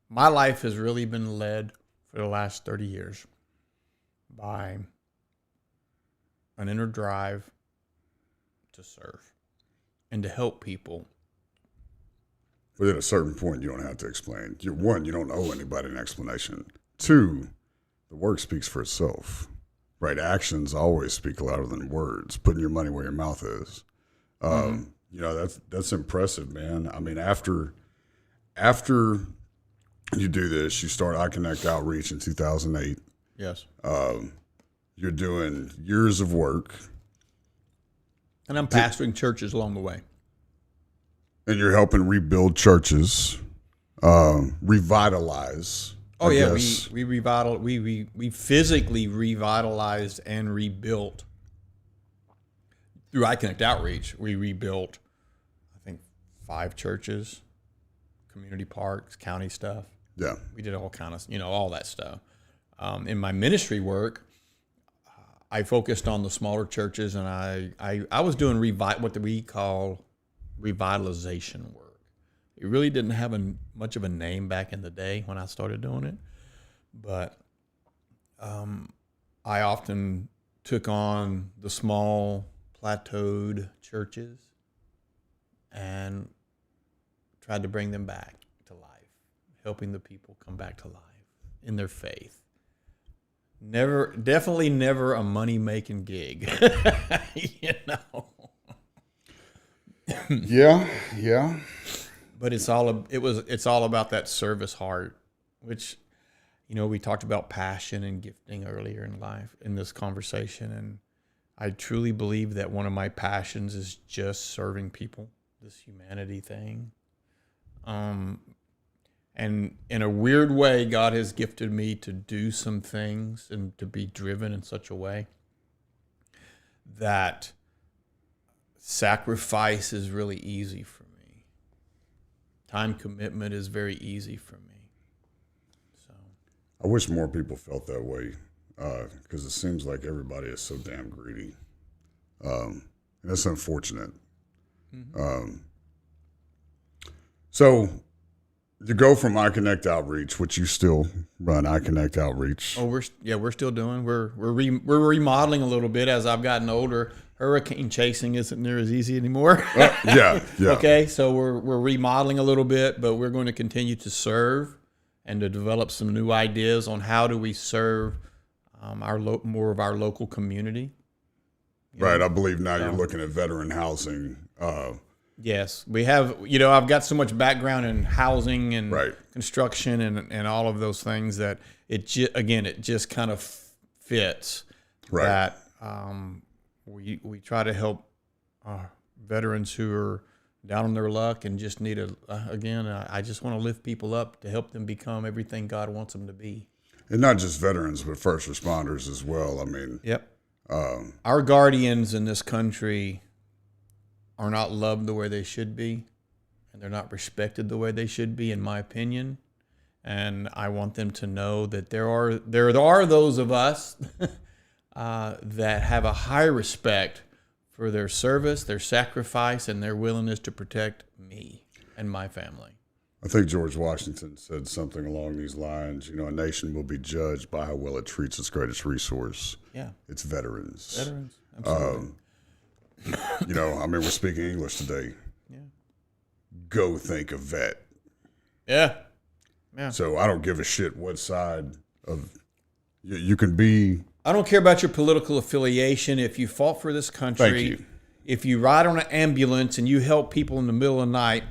Speaker 1: my life has really been led for the last 30 years by an inner drive to serve and to help people.
Speaker 2: But at a certain point, you don't have to explain. One, you don't owe anybody an explanation. Two, the work speaks for itself. Right? Actions always speak louder than words. Putting your money where your mouth is. You know, that's impressive, man. I mean, after you do this, you start iConnect Outreach in 2008.
Speaker 1: Yes.
Speaker 2: You're doing years of work.
Speaker 1: And I'm pastoring churches along the way.
Speaker 2: And you're helping rebuild churches, revitalize.
Speaker 1: Oh, yeah. We physically revitalized and rebuilt. Through iConnect Outreach, we rebuilt, I think, 5 churches, community parks, county stuff.
Speaker 2: Yeah.
Speaker 1: We did all all that stuff. In my ministry work, I focused on the smaller churches, and I was doing what we call revitalization work. It really didn't have much of a name back in the day when I started doing it, but I often took on the small plateaued churches and tried to bring them back to life, helping the people come back to life in their faith. definitely never a money-making gig. You know.
Speaker 2: Yeah.
Speaker 1: But it's all about that service heart, which, you know, we talked about passion and gifting earlier in life in this conversation, and I truly believe that one of my passions is just serving people, this humanity thing. And in a weird way, God has gifted me to do some things and to be driven in such a way that sacrifice is really easy for me. Time commitment is very easy for me. So
Speaker 2: I wish more people felt that way, because it seems like everybody is so damn greedy. And that's unfortunate.
Speaker 1: Mm-hmm.
Speaker 2: So you go from iConnect Outreach, which you still run iConnect Outreach.
Speaker 1: Oh, we're still doing. We're remodeling a little bit as I've gotten older. Hurricane chasing isn't near as easy anymore.
Speaker 2: Yeah.
Speaker 1: Okay, so we're remodeling a little bit, but we're going to continue to serve and to develop some new ideas on how do we serve more of our local community.
Speaker 2: Right. I believe now you're looking at veteran housing.
Speaker 1: Yes, we have. You know, I've got so much background in housing and
Speaker 2: Right.
Speaker 1: construction and all of those things that it just kind of fits.
Speaker 2: Right.
Speaker 1: That we try to help veterans who are down on their luck and just need I just want to lift people up to help them become everything God wants them to be.
Speaker 2: And not just veterans, but first responders as well. I mean,
Speaker 1: Yep. Our guardians in this country are not loved the way they should be, and they're not respected the way they should be, in my opinion. And I want them to know that there are those of us that have a high respect for their service, their sacrifice, and their willingness to protect me and my family.
Speaker 2: I think George Washington said something along these lines. You know, a nation will be judged by how well it treats its greatest resource.
Speaker 1: Yeah.
Speaker 2: Its veterans.
Speaker 1: Veterans, absolutely.
Speaker 2: You know, I mean, we're speaking English today.
Speaker 1: Yeah.
Speaker 2: Go think a vet.
Speaker 1: Yeah.
Speaker 2: So I don't give a shit what side of you can be.
Speaker 1: I don't care about your political affiliation. If you fought for this country,
Speaker 2: Thank you.
Speaker 1: If you ride on an ambulance and you help people in the middle of the night,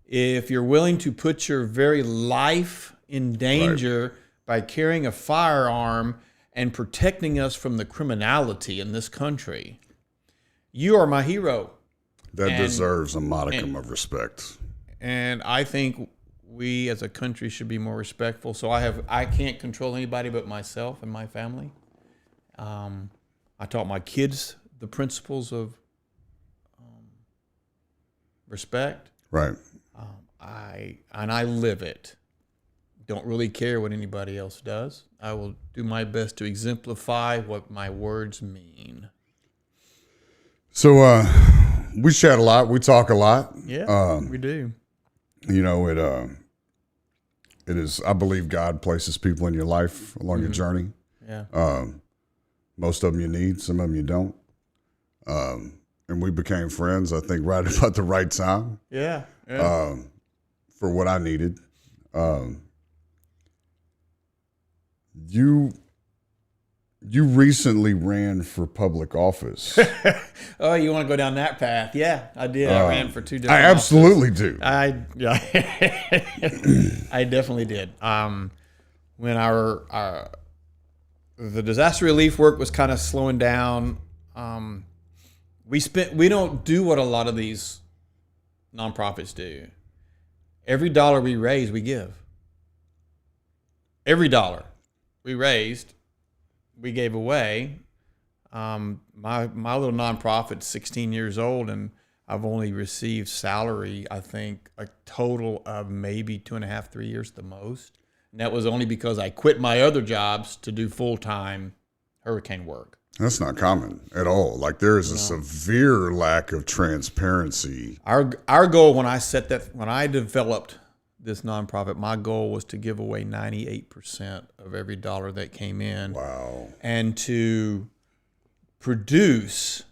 Speaker 1: if you're willing to put your very life in danger by carrying a firearm and protecting us from the criminality in this country, you are my hero.
Speaker 2: That deserves a modicum of respect.
Speaker 1: And I think we as a country should be more respectful. So I can't control anybody but myself and my family. I taught my kids the principles of respect.
Speaker 2: Right.
Speaker 1: I live it. Don't really care what anybody else does. I will do my best to exemplify what my words mean.
Speaker 2: So we chat a lot. We talk a lot.
Speaker 1: Yeah, we do.
Speaker 2: You know, it is. I believe God places people in your life along your journey.
Speaker 1: Yeah.
Speaker 2: Most of them you need, some of them you don't. And we became friends, I think, right about the right time.
Speaker 1: Yeah.
Speaker 2: For what I needed. You recently ran for public office.
Speaker 1: Oh, you want to go down that path? Yeah, I did. I ran for 2 different
Speaker 2: I absolutely do.
Speaker 1: I definitely did. When the disaster relief work was kind of slowing down, we don't do what a lot of these nonprofits do. Every dollar we raise, we give. Every dollar we raised, we gave away. My little nonprofit's 16 years old, and I've only received salary, I think, a total of maybe 2.5, 3 years the most. And that was only because I quit my other jobs to do full-time hurricane work.
Speaker 2: That's not common at all. Like, there is a severe lack of transparency.
Speaker 1: Our goal when I developed this nonprofit, my goal was to give away 98% of every dollar that came in.
Speaker 2: Wow.
Speaker 1: And to produce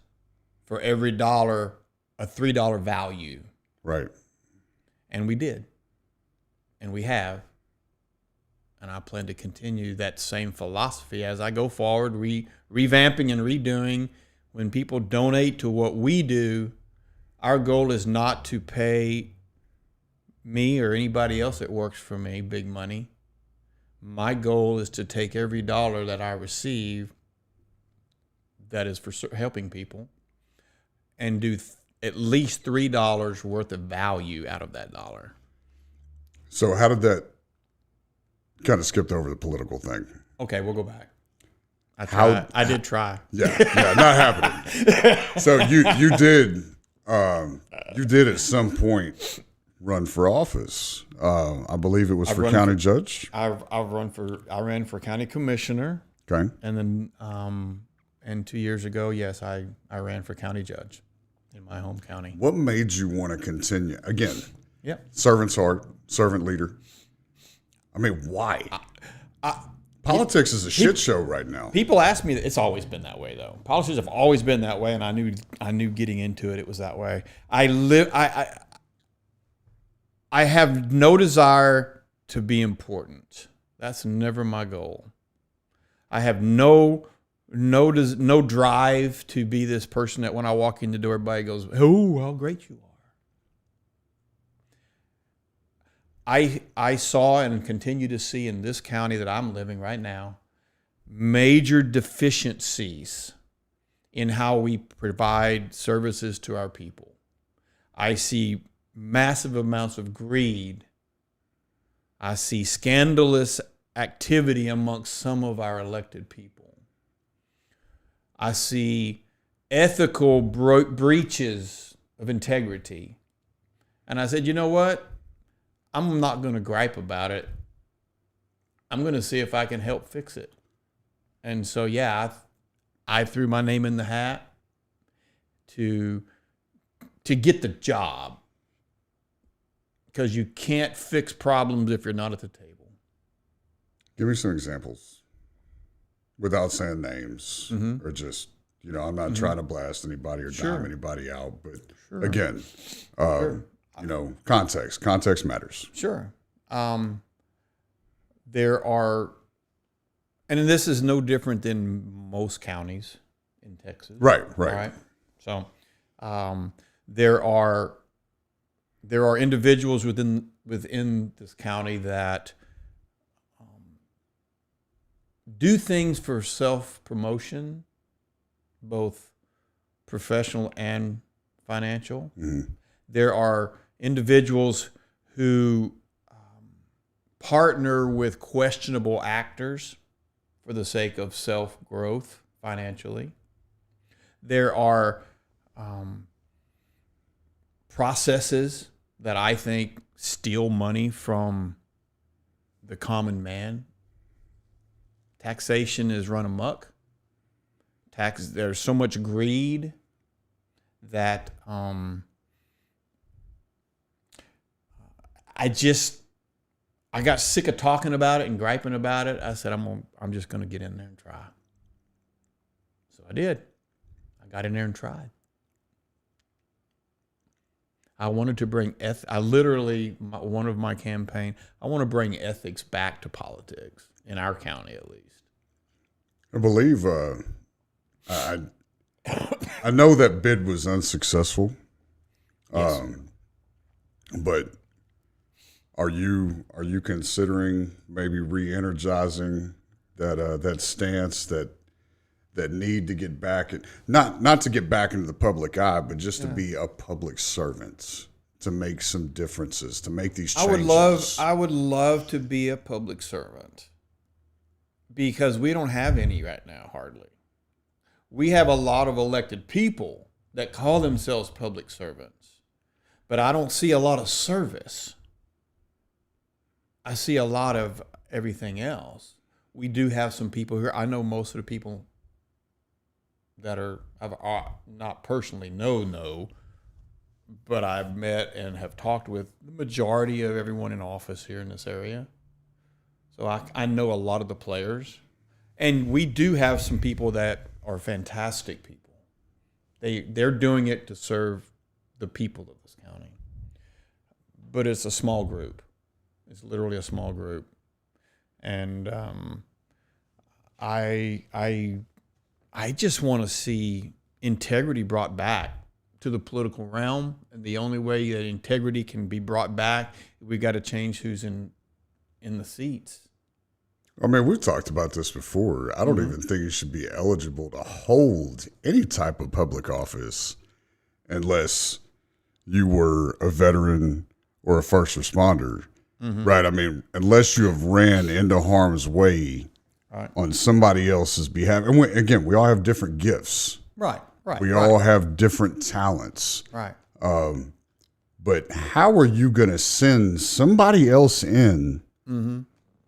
Speaker 1: for every dollar a $3 value.
Speaker 2: Right.
Speaker 1: And we did. And we have. And I plan to continue that same philosophy as I go forward, revamping and redoing. When people donate to what we do, our goal is not to pay me or anybody else that works for me big money. My goal is to take every dollar that I receive that is for helping people and do at least $3 worth of value out of that dollar.
Speaker 2: So how did that kind of skipped over the political thing?
Speaker 1: Okay, we'll go back. I did try.
Speaker 2: Yeah, not happening. So you did at some point run for office. I believe it was for county judge.
Speaker 1: I ran for county commissioner.
Speaker 2: Okay.
Speaker 1: And then and 2 years ago, yes, I ran for county judge in my home county.
Speaker 2: What made you want to continue? Again,
Speaker 1: yeah,
Speaker 2: servant's heart, servant leader. I mean, why? Politics is a shit show right now.
Speaker 1: People ask me, it's always been that way, though. Politics have always been that way, and I knew getting into it was that way. I have no desire to be important. That's never my goal. I have no drive to be this person that when I walk in the door, everybody goes, "Oh, how great you are." I saw and continue to see in this county that I'm living right now major deficiencies in how we provide services to our people. I see massive amounts of greed. I see scandalous activity amongst some of our elected people. I see ethical breaches of integrity. And I said, you know what? I'm not going to gripe about it. I'm going to see if I can help fix it. And so, yeah, I threw my name in the hat to get the job, because you can't fix problems if you're not at the table.
Speaker 2: Give me some examples without saying names, or just, I'm not trying to blast anybody or dime anybody out, but again, context matters.
Speaker 1: Sure. There are, and this is no different than most counties in Texas.
Speaker 2: Right.
Speaker 1: All right. So, there are individuals within this county that do things for self-promotion, both professional and financial. Mm-hmm. There are individuals who partner with questionable actors for the sake of self-growth financially. There are processes that I think steal money from the common man. Taxation is run amok. There's so much greed that I got sick of talking about it and griping about it. I said, I'm just going to get in there and try. So I did. I got in there and tried. I wanted to bring one of my campaign, I want to bring ethics back to politics, in our county at least.
Speaker 2: I believe, I know that bid was unsuccessful.
Speaker 1: Yes.
Speaker 2: But are you considering maybe re-energizing that stance, that need to get back, not to get back into the public eye, but just to be a public servant, to make some differences, to make these changes?
Speaker 1: I would love to be a public servant, because we don't have any right now, hardly. We have a lot of elected people that call themselves public servants, but I don't see a lot of service. I see a lot of everything else. We do have some people here. I know most of the people that I've not personally know, but I've met and have talked with the majority of everyone in office here in this area. So I know a lot of the players. And we do have some people that are fantastic people. They're doing it to serve the people of this county. But it's a small group. It's literally a small group. And I just want to see integrity brought back to the political realm, and the only way that integrity can be brought back, we got to change who's in the seats.
Speaker 2: I mean, we've talked about this before. I don't even think you should be eligible to hold any type of public office unless you were a veteran or a first responder, right? I mean, unless you have ran into harm's way on somebody else's behalf. And again, we all have different gifts.
Speaker 1: Right.
Speaker 2: We all have different talents.
Speaker 1: Right.
Speaker 2: But how are you going to send somebody else in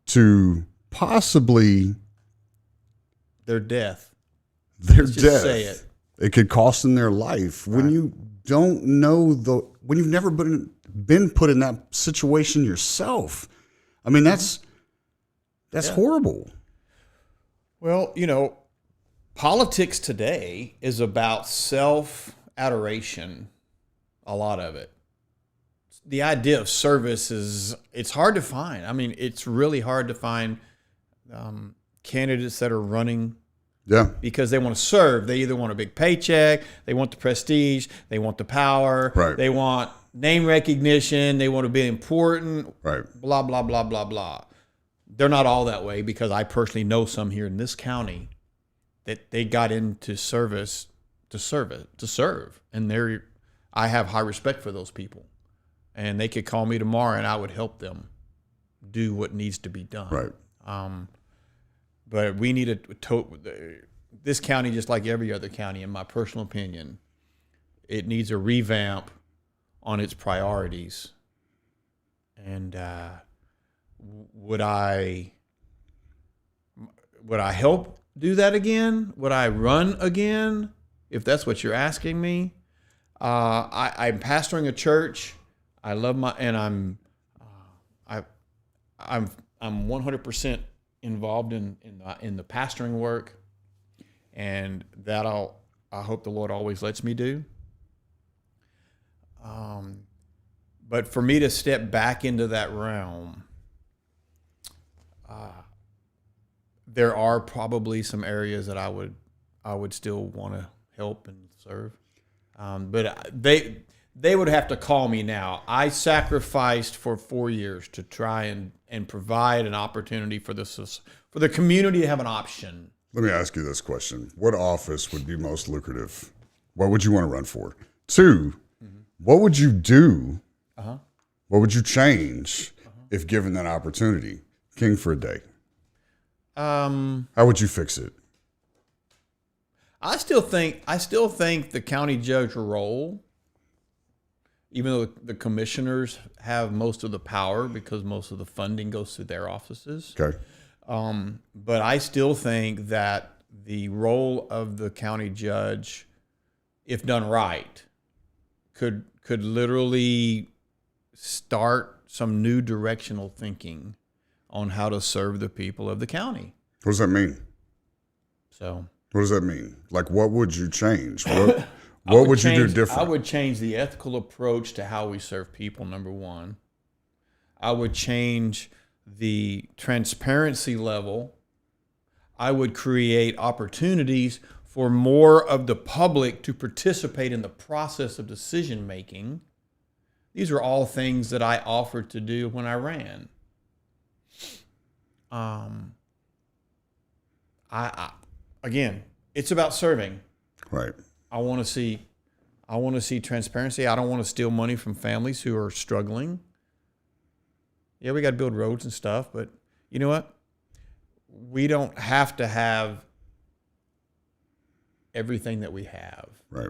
Speaker 2: to possibly
Speaker 1: their death?
Speaker 2: Let's
Speaker 1: just
Speaker 2: death?
Speaker 1: say it.
Speaker 2: It could cost them their life when you don't know when you've never been put in that situation yourself. I mean, that's horrible.
Speaker 1: Well, politics today is about self-adoration, a lot of it. The idea of service it's hard to find. I mean, it's really hard to find candidates that are running because they want to serve. They either want a big paycheck, they want the prestige, they want the power, they want name recognition, they want to be important, blah, blah, blah, blah, blah. They're not all that way, because I personally know some here in this county that they got into service to serve. And I have high respect for those people. And they could call me tomorrow and I would help them do what needs to be done.
Speaker 2: Right.
Speaker 1: But we need this county, just like every other county, in my personal opinion, it needs a revamp on its priorities. And would I help do that again? Would I run again? If that's what you're asking me. I'm pastoring a church. I love I'm 100% involved in the pastoring work, and that I hope the Lord always lets me do. But for me to step back into that realm, there are probably some areas that I would still want to help and serve. But they would have to call me now. I sacrificed for 4 years to try and provide an opportunity for the community to have an option.
Speaker 2: Let me ask you this question. What office would be most lucrative? What would you want to run for? 2, what would you do? What would you change if given that opportunity? King for a day. How would you fix it?
Speaker 1: I still think the county judge role, even though the commissioners have most of the power because most of the funding goes through their offices.
Speaker 2: Okay.
Speaker 1: But I still think that the role of the county judge, if done right, could literally start some new directional thinking on how to serve the people of the county.
Speaker 2: What does that mean? What does that mean? Like, what would you change? What would you do different?
Speaker 1: I would change the ethical approach to how we serve people, number one. I would change the transparency level. I would create opportunities for more of the public to participate in the process of decision making. These are all things that I offered to do when I ran. Again, it's about serving.
Speaker 2: Right.
Speaker 1: I want to see transparency. I don't want to steal money from families who are struggling. Yeah, we got to build roads and stuff, but you know what? We don't have to have everything that we have.
Speaker 2: Right.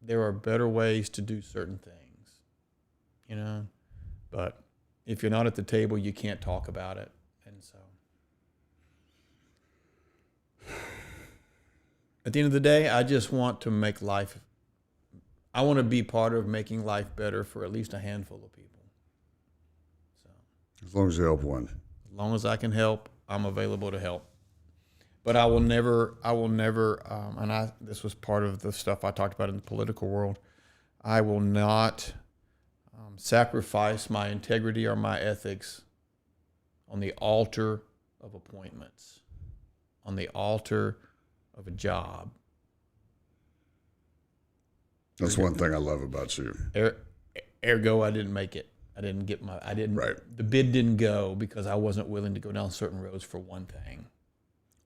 Speaker 1: There are better ways to do certain things, But if you're not at the table, you can't talk about it. And so at the end of the day, I just want to make life, I want to be part of making life better for at least a handful of people. So,
Speaker 2: as long as you help one.
Speaker 1: As long as I can help, I'm available to help. But I will never, this was part of the stuff I talked about in the political world, I will not sacrifice my integrity or my ethics on the altar of appointments on the altar of a job.
Speaker 2: That's one thing I love about you.
Speaker 1: Ergo, I didn't make it.
Speaker 2: Right.
Speaker 1: The bid didn't go because I wasn't willing to go down certain roads for one thing.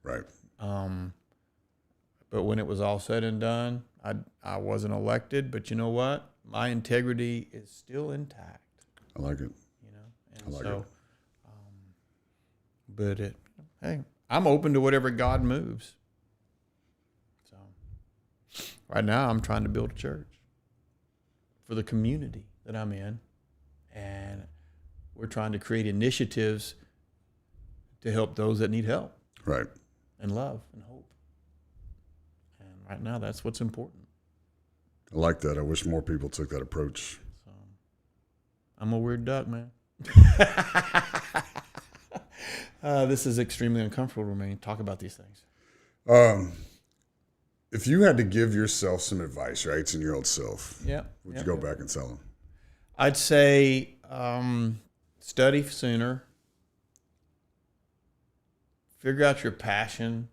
Speaker 2: Right.
Speaker 1: But when it was all said and done, I wasn't elected, but you know what? My integrity is still intact.
Speaker 2: I like it.
Speaker 1: You know, and
Speaker 2: I like
Speaker 1: so,
Speaker 2: it.
Speaker 1: But hey, I'm open to whatever God moves. So right now, I'm trying to build a church for the community that I'm in, and we're trying to create initiatives to help those that need help.
Speaker 2: Right.
Speaker 1: And love and hope. And right now, that's what's important.
Speaker 2: I like that. I wish more people took that approach.
Speaker 1: So, I'm a weird duck, man. This is extremely uncomfortable for me to talk about these things.
Speaker 2: If you had to give yourself some advice, right, 18-year-old self, would you go back and tell him?
Speaker 1: I'd say study sooner. Figure out your passion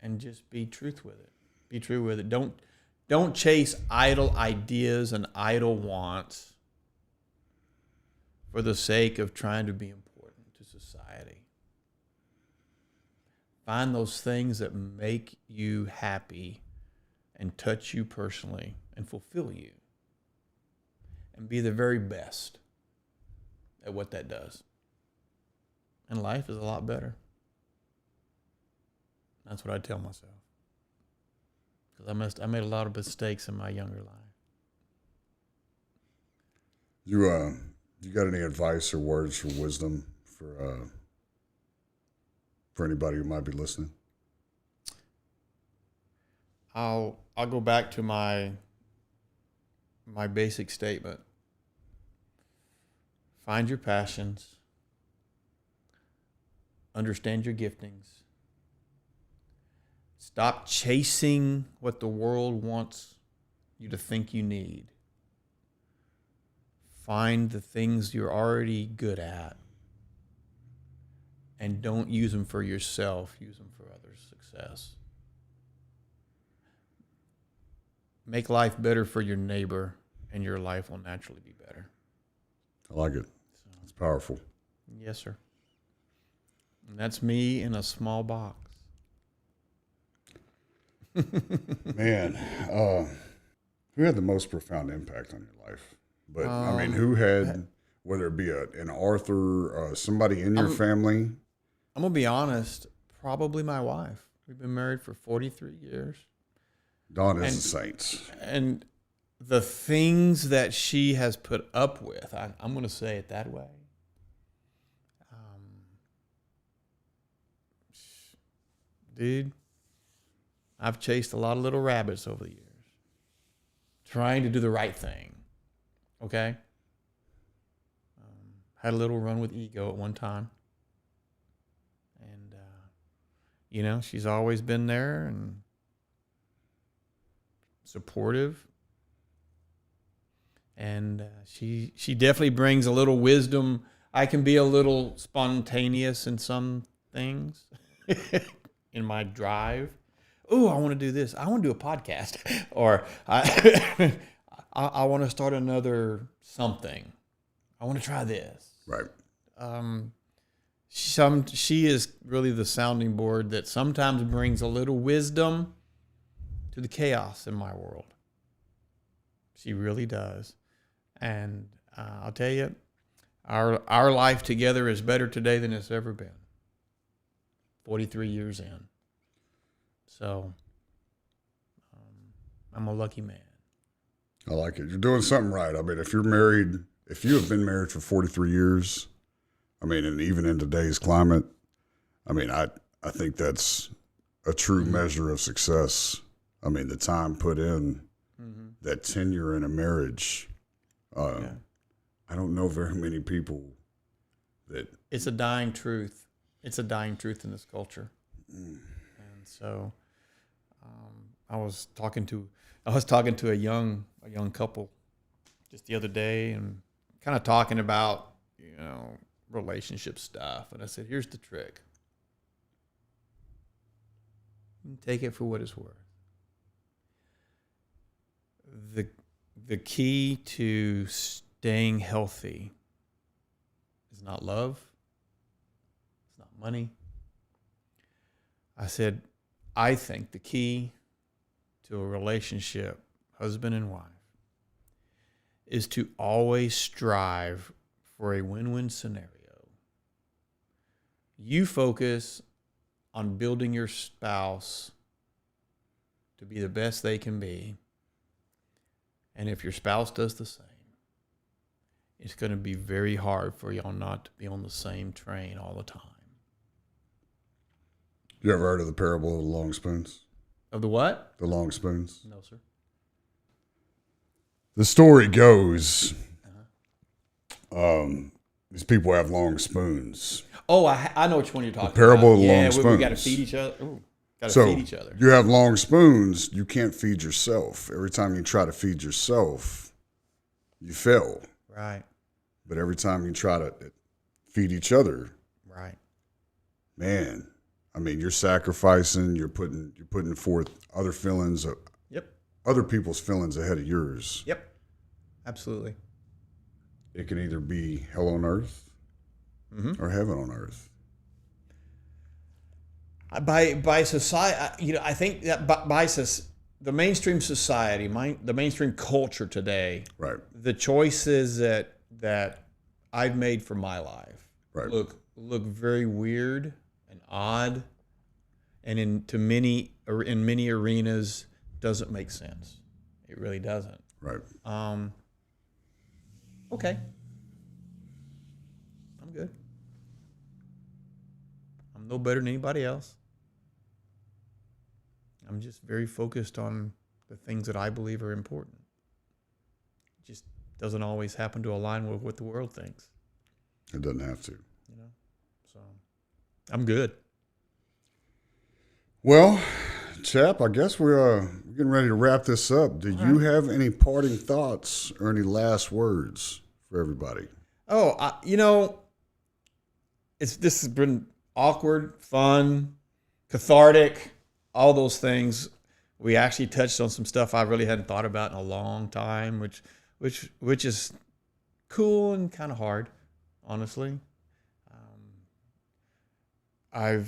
Speaker 1: and just be truth with it. Be true with it. Don't chase idle ideas and idle wants for the sake of trying to be important to society. Find those things that make you happy and touch you personally and fulfill you. And be the very best at what that does. And life is a lot better. That's what I tell myself. Because I made a lot of mistakes in my younger life.
Speaker 2: You got any advice or words for wisdom for anybody who might be listening?
Speaker 1: I'll go back to my basic statement. Find your passions. Understand your giftings. Stop chasing what the world wants you to think you need. Find the things you're already good at. And don't use them for yourself. Use them for others' success. Make life better for your neighbor, and your life will naturally be better.
Speaker 2: I like it. It's powerful.
Speaker 1: Yes, sir. And that's me in a small box.
Speaker 2: Man, who had the most profound impact on your life? But I mean, who had, whether it be an author, somebody in your family?
Speaker 1: I'm going to be honest, probably my wife. We've been married for 43 years.
Speaker 2: Dawn is a saint.
Speaker 1: And the things that she has put up with, I'm going to say it that way. Dude, I've chased a lot of little rabbits over the years, trying to do the right thing. Okay? Had a little run with ego at one time. And, she's always been there and supportive. And she definitely brings a little wisdom. I can be a little spontaneous in some things in my drive. Oh, I want to do this. I want to do a podcast. Or I want to start another something. I want to try this.
Speaker 2: Right.
Speaker 1: She is really the sounding board that sometimes brings a little wisdom to the chaos in my world. She really does. And I'll tell you, our life together is better today than it's ever been. 43 years in. So I'm a lucky man.
Speaker 2: I like it. You're doing something right. I mean, if you have been married for 43 years, I mean, and even in today's climate, I mean, I think that's a true measure of success. I mean, the time put in, that tenure in a marriage. I don't know very many people that. It's
Speaker 1: a dying truth. It's a dying truth in this culture. And so I was talking to a young couple just the other day, and kind of talking about relationship stuff. And I said, here's the trick. Take it for what it's worth. The key to staying healthy is not love. It's not money. I said, I think the key to a relationship, husband and wife, is to always strive for a win-win scenario. You focus on building your spouse to be the best they can be. And if your spouse does the same, it's going to be very hard for y'all not to be on the same train all the time.
Speaker 2: You ever heard of the parable of the long spoons?
Speaker 1: Of the what?
Speaker 2: The long spoons?
Speaker 1: No, sir.
Speaker 2: The story goes, these people have long spoons.
Speaker 1: Oh, I know which one you're talking about.
Speaker 2: The parable of the long spoons.
Speaker 1: We got to feed each other. Feed each other.
Speaker 2: You have long spoons, you can't feed yourself. Every time you try to feed yourself, you fail.
Speaker 1: Right.
Speaker 2: But every time you try to feed each other,
Speaker 1: right,
Speaker 2: man, I mean, you're sacrificing, you're putting forth other feelings, other people's feelings ahead of yours.
Speaker 1: Yep, absolutely.
Speaker 2: It can either be hell on earth or heaven on earth.
Speaker 1: By society, I think that by the mainstream society, the mainstream culture today,
Speaker 2: right,
Speaker 1: the choices that I've made for my life,
Speaker 2: right,
Speaker 1: look very weird and odd, and in many arenas doesn't make sense. It really doesn't.
Speaker 2: Right.
Speaker 1: Okay. I'm good. I'm no better than anybody else. I'm just very focused on the things that I believe are important. It just doesn't always happen to align with what the world thinks.
Speaker 2: It doesn't have to.
Speaker 1: So I'm good.
Speaker 2: Well, Chap, I guess we're getting ready to wrap this up. Do you have any parting thoughts or any last words for everybody?
Speaker 1: Oh, this has been awkward, fun, cathartic, all those things. We actually touched on some stuff I really hadn't thought about in a long time, which is cool and kind of hard, honestly. I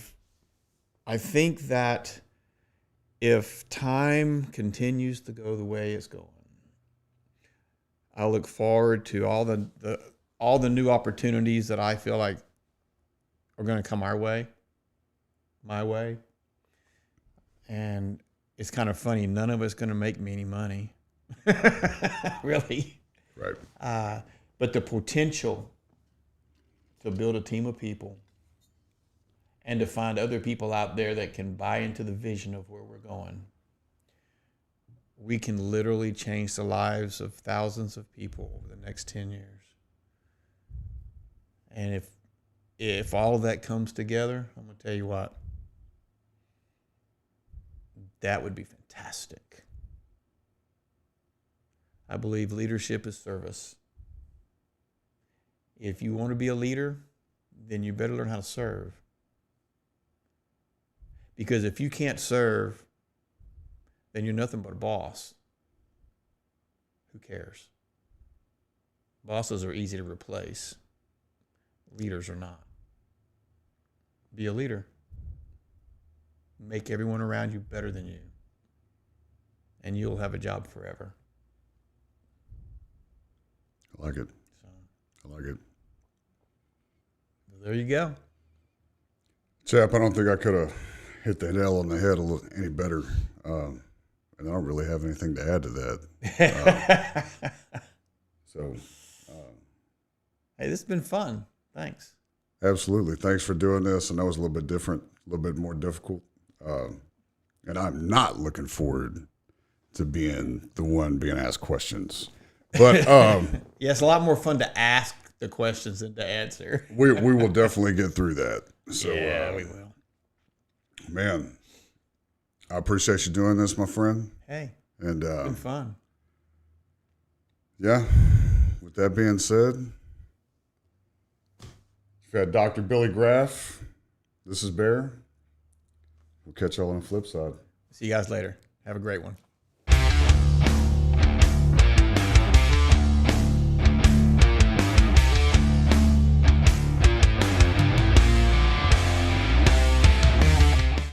Speaker 1: think that if time continues to go the way it's going, I look forward to all the new opportunities that I feel like are going to come my way. And it's kind of funny. None of it's going to make me any money, really.
Speaker 2: Right.
Speaker 1: But the potential to build a team of people and to find other people out there that can buy into the vision of where we're going. We can literally change the lives of thousands of people over the next 10 years. And if all of that comes together, I'm going to tell you what, that would be fantastic. I believe leadership is service. If you want to be a leader, then you better learn how to serve. Because if you can't serve, then you're nothing but a boss. Who cares? Bosses are easy to replace. Leaders are not. Be a leader. Make everyone around you better than you. And you'll have a job forever.
Speaker 2: I like it. I like it.
Speaker 1: There you go.
Speaker 2: Chap, I don't think I could have hit the nail on the head any better. And I don't really have anything to add to that.
Speaker 1: Hey, this has been fun. Thanks.
Speaker 2: Absolutely. Thanks for doing this. I know it's a little bit different, a little bit more difficult. And I'm not looking forward to being the one being asked questions. But
Speaker 1: yeah, it's a lot more fun to ask the questions than to answer.
Speaker 2: we will definitely get through that. So,
Speaker 1: yeah, we will.
Speaker 2: Man, I appreciate you doing this, my friend.
Speaker 1: Hey,
Speaker 2: and
Speaker 1: it's been fun.
Speaker 2: Yeah, with that being said, We've had Dr. Billy Graff. This is Bear. We'll catch y'all on the flip side.
Speaker 1: See you guys later. Have a great one.